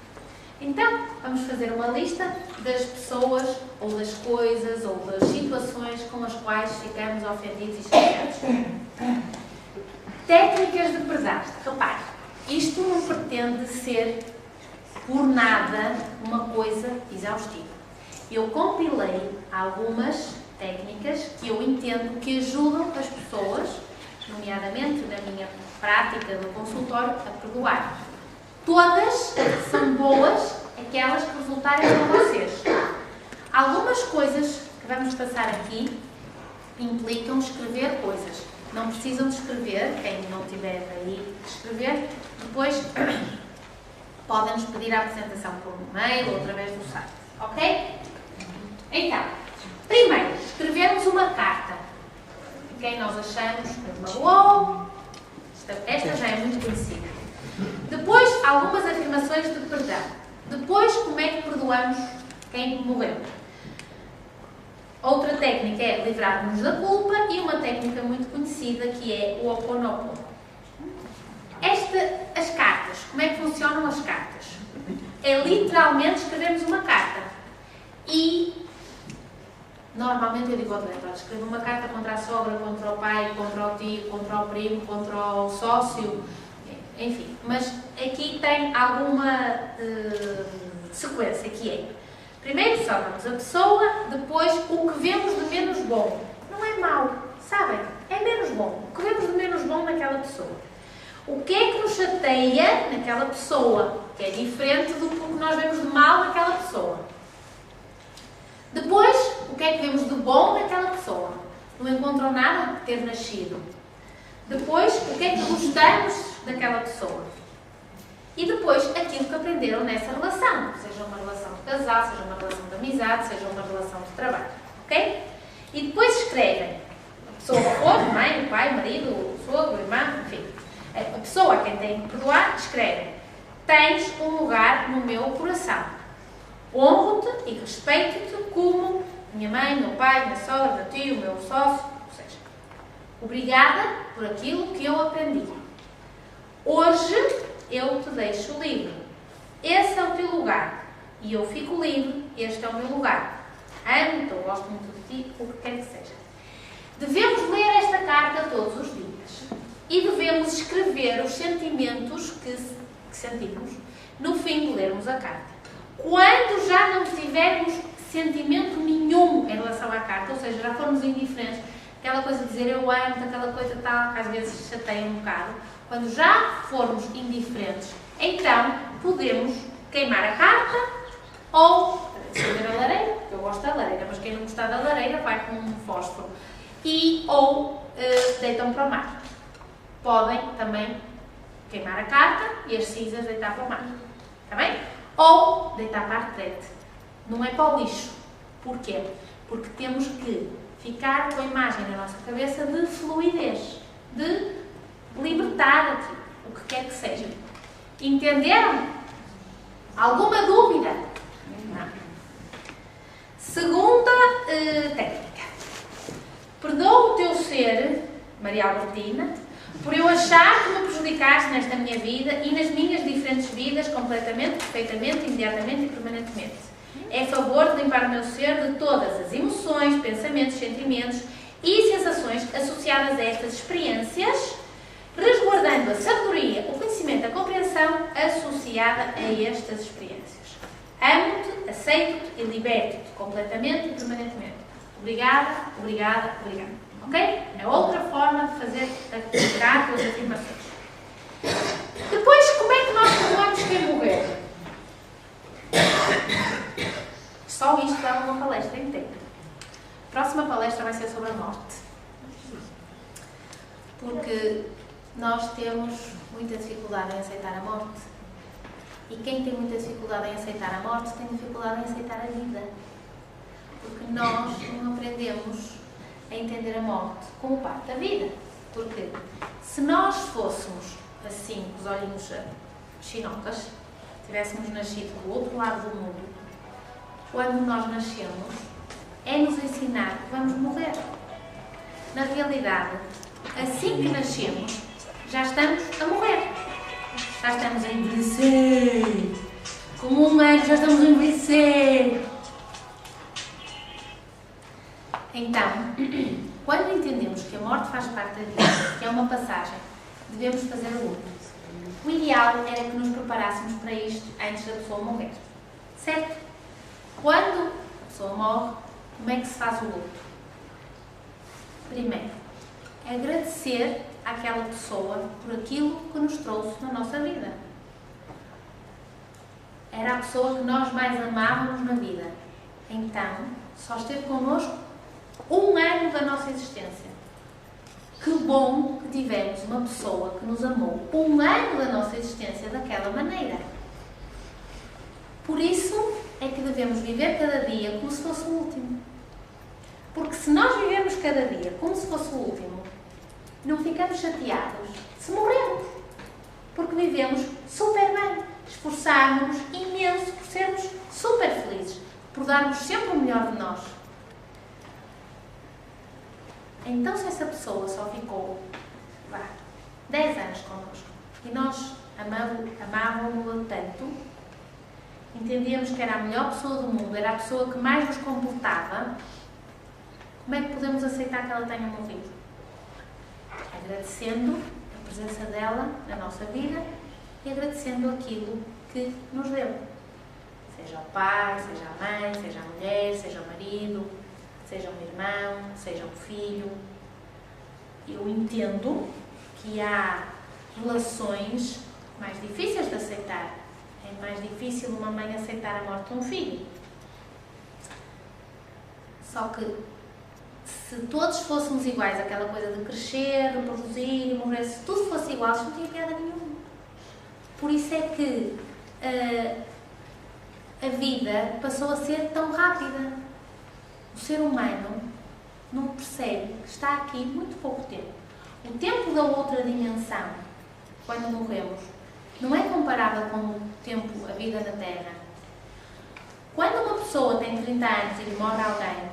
Então, vamos fazer uma lista das pessoas, ou das coisas, ou das situações com as quais ficamos ofendidos e chateados. Técnicas de perdão. Repare, isto não pretende ser, por nada, uma coisa exaustiva. Eu compilei algumas técnicas que eu entendo que ajudam as pessoas, nomeadamente na minha prática do consultório, a perdoar. Todas são boas, aquelas que resultarem para vocês. Algumas coisas que vamos passar aqui implicam escrever coisas. Não precisam de escrever, quem não tiver aí de escrever, depois podem-nos pedir a apresentação por e-mail ou através do site. Ok? Então, primeiro, escrevermos uma carta. Quem nós achamos que nos magoou. Esta já é muito conhecida. Depois, algumas afirmações de perdão. Depois, como é que perdoamos quem morreu. Outra técnica é livrar-nos da culpa e uma técnica muito conhecida que é o Ho'oponopono. As cartas. Como é que funcionam as cartas? É literalmente escrevermos uma carta. E, normalmente eu digo ao diretor, escrevo uma carta contra a sogra, contra o pai, contra o tio, contra o primo, contra o sócio, enfim. Mas aqui tem alguma sequência, que é: primeiro salvamos a pessoa, depois o que vemos de menos bom. Não é mau, sabem? É menos bom. O que vemos de menos bom naquela pessoa. O que é que nos chateia naquela pessoa, que é diferente do que nós vemos de mal naquela pessoa. Depois, o que é que vemos de bom naquela pessoa. Não encontram nada de ter nascido. Depois, o que é que gostamos daquela pessoa. E depois, aquilo que aprenderam nessa relação. Seja uma relação de casal, seja uma relação de amizade, seja uma relação de trabalho. Ok? E depois escrevem. A pessoa que for, mãe, pai, marido, sogro, irmã, enfim. A pessoa a quem tem que perdoar, escreve: tens um lugar no meu coração. Honro-te e respeito-te como minha mãe, meu pai, minha sogra, meu tio, meu sócio, ou seja, obrigada por aquilo que eu aprendi. Hoje eu te deixo livre. Esse é o teu lugar. E eu fico livre. Este é o meu lugar. Amo-te, eu gosto muito de ti, o que quer que seja. Devemos ler esta carta todos os dias. E devemos escrever os sentimentos que sentimos no fim de lermos a carta. Quando já não tivermos sentimento nenhum em relação à carta, ou seja, já formos indiferentes, aquela coisa de dizer eu amo, aquela coisa tal, que às vezes chateia um bocado, quando já formos indiferentes, então podemos queimar a carta ou acender a lareira, eu gosto da lareira, mas quem não gostar da lareira vai com um fósforo, ou deitam para o mar. Podem também queimar a carta e as cinzas deitar para o mar. Está bem? Ou deitar para a retrete. Não é para o lixo. Porquê? Porque temos que ficar com a imagem na nossa cabeça de fluidez, de libertar aqui, o que quer que seja. Entenderam? Alguma dúvida? Não. Segunda técnica. Perdoa o teu ser, Maria Albertina, por eu achar que me prejudicaste nesta minha vida e nas minhas diferentes vidas, completamente, perfeitamente, imediatamente e permanentemente. É a favor de limpar o meu ser de todas as emoções, pensamentos, sentimentos e sensações associadas a estas experiências, resguardando a sabedoria, o conhecimento, a compreensão associada a estas experiências. Amo-te, aceito-te e liberto-te completamente e permanentemente. Obrigada, obrigada, obrigada. Ok? É outra forma de fazer, de aplicar as afirmações. Depois, como é que nós perdoamos quem morreu? Só isto dá uma palestra inteira. A próxima palestra vai ser sobre a morte. Porque nós temos muita dificuldade em aceitar a morte. E quem tem muita dificuldade em aceitar a morte tem dificuldade em aceitar a vida. Porque nós não aprendemos a entender a morte como parte da vida. Porque se nós fôssemos assim, com os olhinhos chinotas, tivéssemos nascido do outro lado do mundo, quando nós nascemos, é nos ensinar que vamos morrer. Na realidade, assim que nascemos, já estamos a morrer. Já estamos a envelhecer. Como um ano, já estamos a envelhecer. Então, quando entendemos que a morte faz parte da vida, que é uma passagem, devemos fazer o luto. O ideal era que nos preparássemos para isto antes da pessoa morrer. Certo? Quando a pessoa morre, como é que se faz o luto? Primeiro, agradecer àquela pessoa por aquilo que nos trouxe na nossa vida. Era a pessoa que nós mais amávamos na vida. Então, só esteve connosco um ano da nossa existência. Que bom que tivemos uma pessoa que nos amou um ano da nossa existência daquela maneira. Por isso é que devemos viver cada dia como se fosse o último. Porque se nós vivemos cada dia como se fosse o último, não ficamos chateados se morrermos. Porque vivemos super bem. Esforçámos-nos imenso por sermos super felizes. Por darmos sempre o melhor de nós. Então, se essa pessoa só ficou 10 anos connosco e nós amávamos-la tanto, entendíamos que era a melhor pessoa do mundo, era a pessoa que mais nos comportava, como é que podemos aceitar que ela tenha morrido? Agradecendo a presença dela na nossa vida e agradecendo aquilo que nos deu. Seja o pai, seja a mãe, seja a mulher, seja o marido, seja um irmão, seja um filho. Eu entendo que há relações mais difíceis de aceitar. É mais difícil uma mãe aceitar a morte de um filho. Só que, se todos fôssemos iguais, aquela coisa de crescer, reproduzir e morrer, se tudo fosse igual, isso não tinha piada nenhuma. Por isso é que a vida passou a ser tão rápida. O ser humano não percebe que está aqui muito pouco tempo. O tempo da outra dimensão, quando morremos, não é comparável com o tempo, a vida na Terra. Quando uma pessoa tem 30 anos e lhe morre alguém,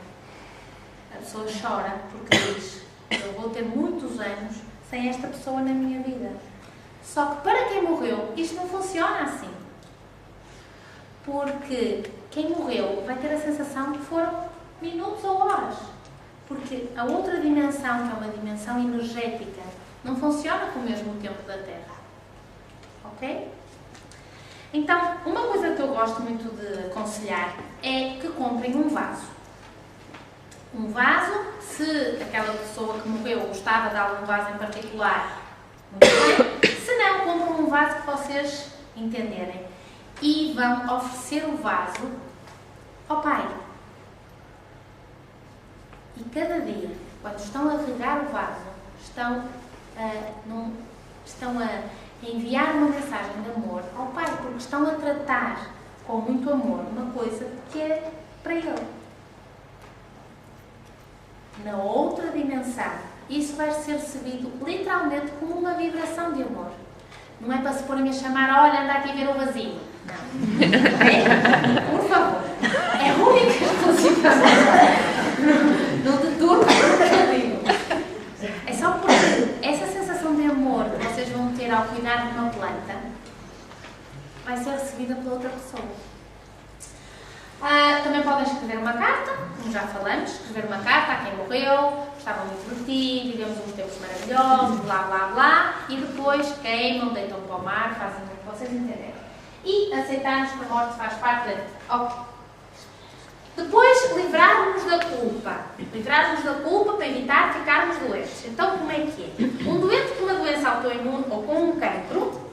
a pessoa chora porque diz: eu vou ter muitos anos sem esta pessoa na minha vida. Só que para quem morreu, isto não funciona assim. Porque quem morreu vai ter a sensação que foram minutos ou horas. Porque a outra dimensão, que é uma dimensão energética, não funciona com o mesmo tempo da Terra. Ok? Então, uma coisa que eu gosto muito de aconselhar é que comprem um vaso. um vaso, se aquela pessoa que morreu gostava de algum vaso em particular, muito bem. Se não, compram um vaso que vocês entenderem e vão oferecer o vaso ao pai. E cada dia, quando estão a regar o vaso, estão a enviar uma mensagem de amor ao pai, porque estão a tratar com muito amor uma coisa que é para ele. Na outra dimensão, isso vai ser recebido literalmente como uma vibração de amor. Não é para se porem a chamar, olha, anda aqui a ver o vazio. Não. É? Por favor. É única e exclusivamente. Não te turma um bocadinho. É só porque essa sensação de amor que vocês vão ter ao cuidar de uma planta vai ser recebida pela outra pessoa. Também podem escrever uma carta, como já falamos, escrever uma carta a quem morreu, gostavam muito de ti, vivemos uns tempos maravilhosos, blá blá blá, e depois queimam, deitam para o mar, fazem o que vocês entenderem. E aceitarmos que a morte faz parte da vida. Ok. Depois, livrarmos da culpa. Livrarmos da culpa para evitar ficarmos doentes. Então, como é que é? Um doente com uma doença autoimune ou com um cancro,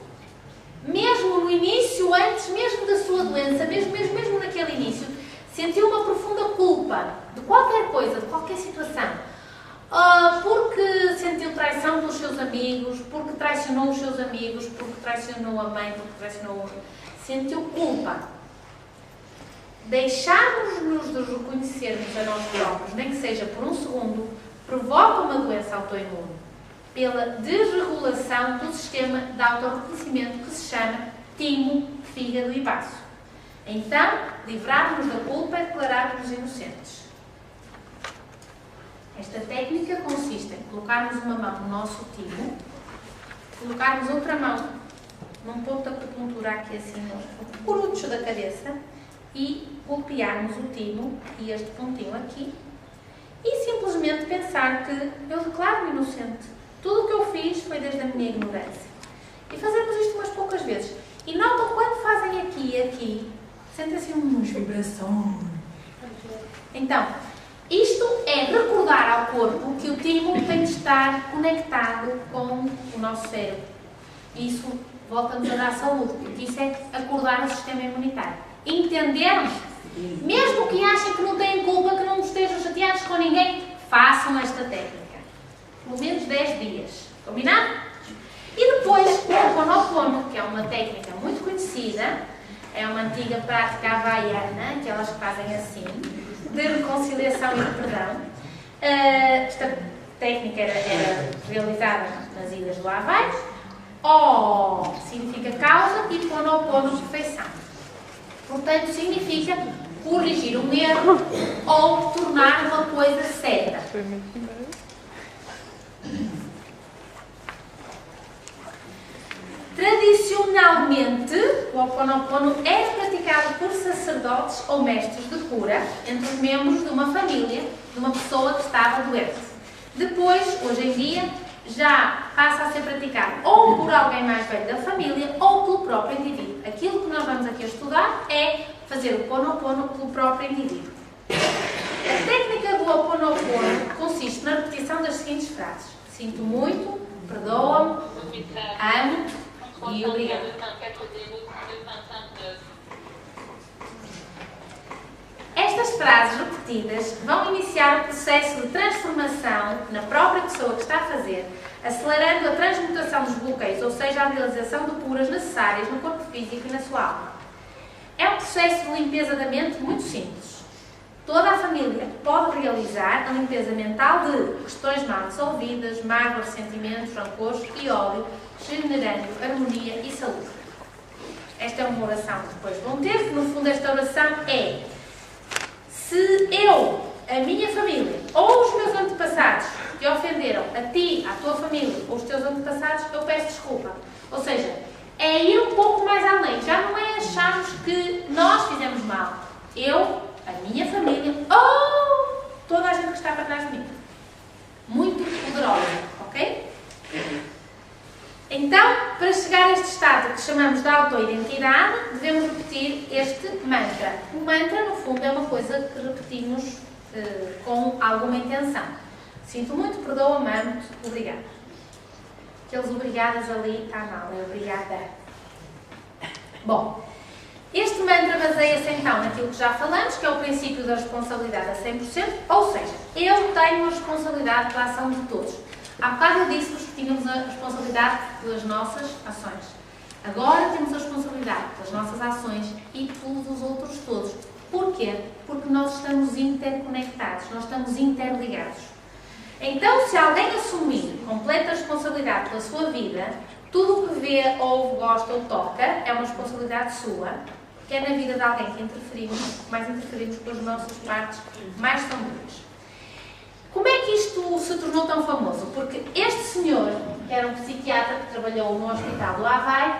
mesmo no início, antes mesmo da sua doença, mesmo naquele início, sentiu uma profunda culpa de qualquer coisa, de qualquer situação. Porque sentiu traição dos seus amigos, porque traicionou os seus amigos, porque traicionou a mãe, porque traicionou o outro. Sentiu culpa. Deixarmos-nos de reconhecermos a nós próprios, nem que seja por um segundo, provoca uma doença autoimune pela desregulação do sistema de autorreconhecimento que se chama timo, fígado e baço. Então, livrar-nos da culpa é declarar-nos inocentes. Esta técnica consiste em colocarmos uma mão no nosso timo, colocarmos outra mão num ponto de acupuntura aqui assim no curucho da cabeça e golpearmos o timo e este pontinho aqui e simplesmente pensar que eu declaro-me inocente. Tudo o que eu fiz foi desde a minha ignorância. E fazemos isto umas poucas vezes. E notam quando fazem aqui e aqui, sentem-se umas vibrações. Então, isto é recordar ao corpo que o timo tem de estar conectado com o nosso cérebro. Isso volta-nos a dar saúde, porque isso é acordar o sistema imunitário. Entendermos, mesmo que achem que não têm culpa, que não estejam chateados com ninguém, façam esta técnica. Pelo menos 10 dias. Combinado? E depois, o Ho'oponopono, que é uma técnica muito conhecida, é uma antiga prática havaiana, que elas fazem assim, de reconciliação e de perdão. Esta técnica era realizada nas ilhas do Havaí. O significa causa e Ponopono, perfeição. Portanto, significa corrigir um erro ou tornar uma coisa certa. Tradicionalmente, o Ho'oponopono era praticado por sacerdotes ou mestres de cura entre os membros de uma família, de uma pessoa que estava doente. Depois, hoje em dia, já passa a ser praticado ou por alguém mais velho da família ou pelo próprio indivíduo. Aquilo que nós vamos aqui a estudar é fazer o Ho'oponopono pelo próprio indivíduo. A técnica do Ho'oponopono consiste na repetição das seguintes frases: sinto muito, perdoa-me, amo e obrigado. Estas frases repetidas vão iniciar o processo de transformação na própria pessoa que está a fazer, acelerando a transmutação dos bloqueios, ou seja, a realização de curas necessárias no corpo físico e na sua alma. É um processo de limpeza da mente muito simples. Toda a família pode realizar a limpeza mental de questões mal resolvidas, mágoas, ressentimentos, rancores e ódio, generando harmonia e saúde. Esta é uma oração que depois vão ter, que no fundo esta oração é: se eu, a minha família ou os meus antepassados te ofenderam, a ti, à tua família ou os teus antepassados, eu peço desculpa. Ou seja, é ir um pouco mais além. Já não é acharmos que nós fizemos mal. Eu, a minha família ou toda a gente que está para trás de mim. Muito poderosa, ok? Então, para chegar a este estado que chamamos de autoidentidade, devemos repetir este mantra. O mantra, no fundo, é uma coisa que repetimos com alguma intenção. Sinto muito, perdoa-me, amo-te, obrigada. Aqueles obrigadas ali está mal, é obrigada. Bom, este mantra baseia-se então naquilo que já falamos, que é o princípio da responsabilidade a 100%, ou seja, eu tenho a responsabilidade pela ação de todos. Há bocado eu disse-vos que tínhamos a responsabilidade pelas nossas ações. Agora temos a responsabilidade pelas nossas ações e pelos outros todos. Porquê? Porque nós estamos interconectados, nós estamos interligados. Então, se alguém assumir completa responsabilidade pela sua vida, tudo o que vê, ouve, gosta ou toca é uma responsabilidade sua, que é na vida de alguém que mais interferimos com as nossas partes mais sombrias. Como é que isto se tornou tão famoso? Porque este senhor, que era um psiquiatra que trabalhou no hospital do Havaí,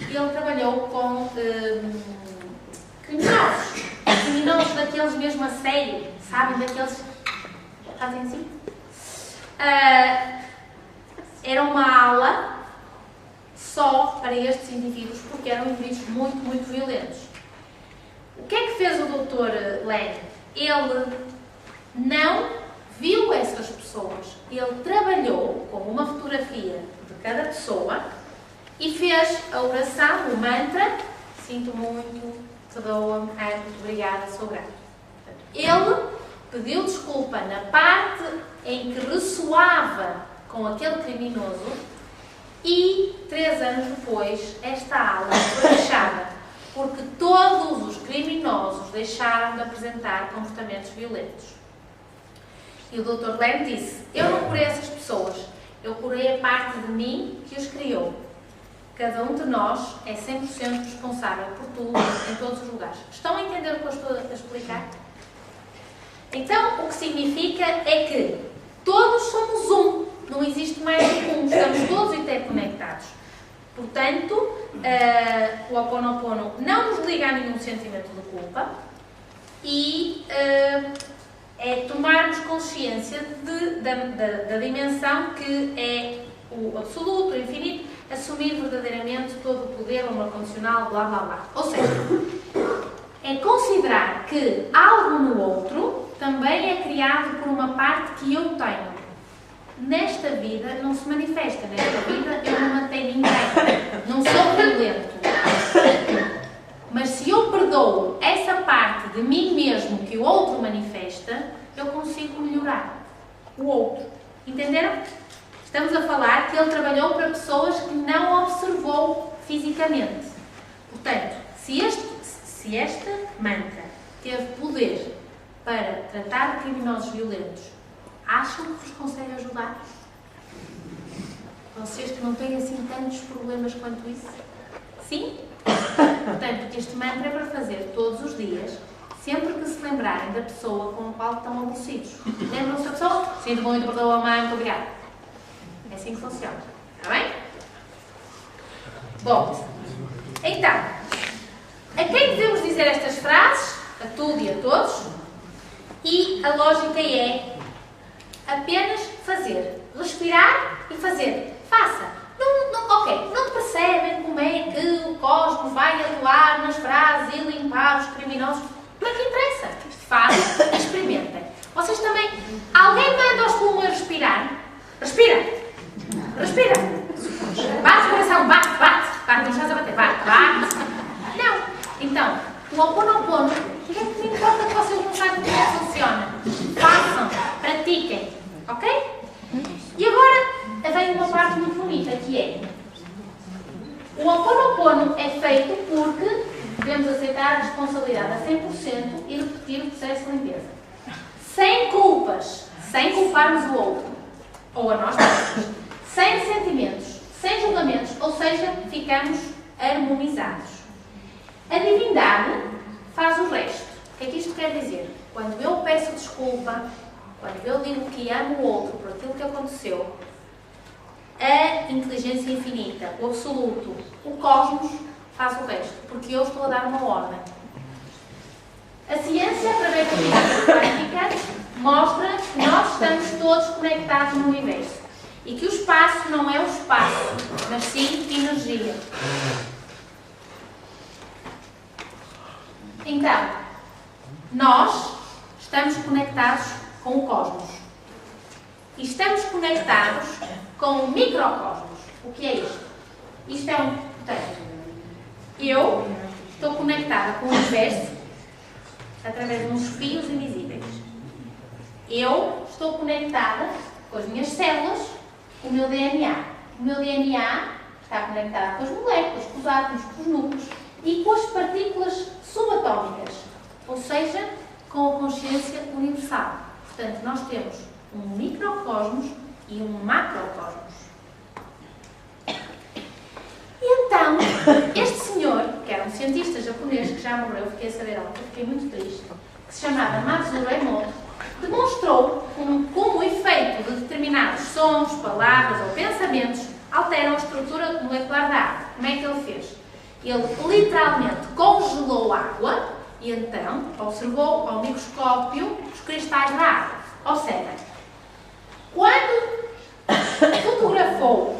ele trabalhou com criminosos daqueles mesmo a sério, sabem, daqueles que fazem assim? Era uma aula só para estes indivíduos, porque eram indivíduos muito, muito violentos. O que é que fez o Dr. Len? Ele não viu essas pessoas, ele trabalhou com uma fotografia de cada pessoa e fez a oração, o mantra, sinto muito, perdoa-me, muito obrigada, sou grato. Ele pediu desculpa na parte em que ressoava com aquele criminoso e 3 anos depois esta aula foi fechada porque todos os criminosos deixaram de apresentar comportamentos violentos. E o Dr. Len disse, eu não curei essas pessoas, eu curei a parte de mim que os criou. Cada um de nós é 100% responsável por tudo, em todos os lugares. Estão a entender o que eu estou a explicar? Então, o que significa é que todos somos um, não existe mais um, estamos todos interconectados. Portanto, o Ho'oponopono não nos liga a nenhum sentimento de culpa e é tomarmos consciência da dimensão que é o absoluto, o infinito, assumir verdadeiramente todo o poder, o amor condicional, blá blá blá. Ou seja, é considerar que algo no outro também é criado por uma parte que eu tenho. Nesta vida não se manifesta, nesta vida eu não matei ninguém, não sou violento. Mas se eu perdoo essa parte de mim mesmo que o outro manifesta, eu consigo melhorar o outro. Entenderam? Estamos a falar que ele trabalhou para pessoas que não observou fisicamente. Portanto, se este mantra teve poder para tratar de criminosos violentos, acham que vos consegue ajudar? Vocês que não têm assim tantos problemas quanto isso? Sim? Portanto, este mantra é para fazer todos os dias, sempre que se lembrarem da pessoa com a qual estão aborrecidos. Lembram-se da pessoa? Sinto muito, perdoa-me, muito obrigada. É assim que funciona. Está bem? Bom, então, a quem devemos dizer estas frases? A tudo e a todos. E a lógica é apenas fazer. Respirar e fazer. Faça. Não percebem como é que o cosmos vai atuar nas frases e limpar os criminosos? Não é que interessa. Façam e experimentem. Vocês também... Alguém manda aos pulmões respirar? Respira. Respira. Bate o coração. Bate. Não estás a bater. Bate. Não. Então, o Ho'oponopono, o que é que me importa que vocês não sabem como é que funciona? Façam. Pratiquem. Ok? E agora vem uma parte muito bonita, que é o Ho'oponopono é feito porque devemos aceitar a responsabilidade a 100% e repetir o processo de limpeza. Sem culpas, sem culparmos o outro, ou a nós mesmos, sem ressentimentos, sem julgamentos, ou seja, ficamos harmonizados. A divindade faz o resto. O que é que isto quer dizer? Quando eu peço desculpa, quando eu digo que amo o outro por aquilo que aconteceu, a inteligência infinita, o absoluto, o cosmos, faz o resto, porque eu estou a dar uma ordem. A ciência, através da física quântica, mostra que nós estamos todos conectados no universo e que o espaço não é o espaço, mas sim energia. Então, nós estamos conectados com o cosmos. E estamos conectados com o microcosmos. O que é isto? Isto é portanto, eu estou conectada com o universo através de uns fios invisíveis. Eu estou conectada com as minhas células, com o meu DNA. O meu DNA está conectado com as moléculas, com os átomos, com os núcleos e com as partículas subatómicas, ou seja, com a consciência universal. Portanto, nós temos um microcosmos e um macrocosmos. E então, este senhor, que era um cientista japonês que já morreu, fiquei a saber ontem, fiquei muito triste, que se chamava Matsuru Emoto, demonstrou como o efeito de determinados sons, palavras ou pensamentos alteram a estrutura molecular da água. Como é que ele fez? Ele literalmente congelou a água e então observou ao microscópio os cristais da água. Ou seja, quando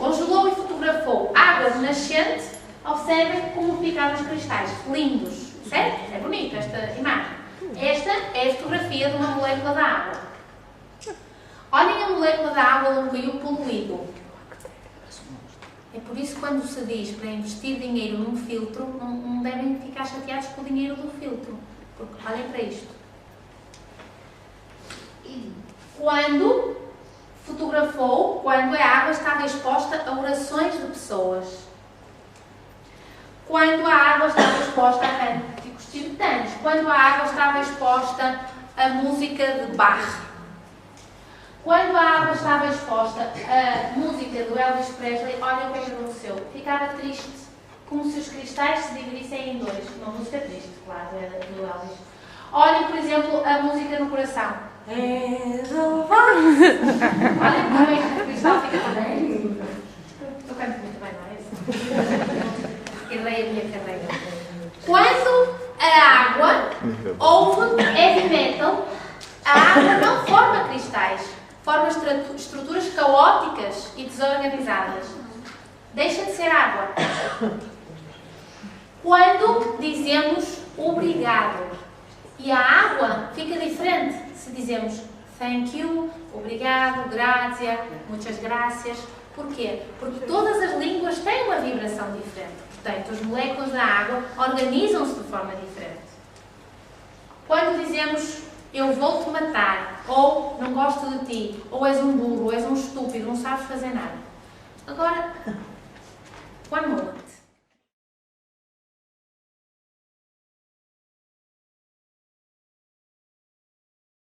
congelou e fotografou água de nascente, observem como ficaram os cristais lindos. Certo? É bonita esta imagem. Esta é a fotografia de uma molécula da água. Olhem a molécula da água de um rio poluído. É por isso que quando se diz para investir dinheiro num filtro, não devem ficar chateados com o dinheiro do filtro. Porque olhem para isto. Quando fotografou, quando a água estava exposta a orações de pessoas. Quando a água estava exposta a cânticos tibetanos. Quando a água estava exposta a música de Bach. Quando a água estava exposta à música do Elvis Presley, olha o que aconteceu. Ficava triste, como se os cristais se dividissem em dois. Uma música triste, claro, do Elvis. Olhem, por exemplo, a música no coração. Olhem como é que o cristal fica também. Eu canto muito bem, não é isso? Carreira a minha carreira. Quando a água ouve heavy metal, a água não forma cristais. Forma estruturas caóticas e desorganizadas. Deixa de ser água. Quando dizemos obrigado, e a água fica diferente se dizemos thank you, obrigado, grazie, muitas gracias. Porquê? Porque todas as línguas têm uma vibração diferente. Portanto, as moléculas da água organizam-se de forma diferente. Quando dizemos eu vou-te matar, ou não gosto de ti, ou és um burro, ou és um estúpido, não sabes fazer nada. Agora, one more.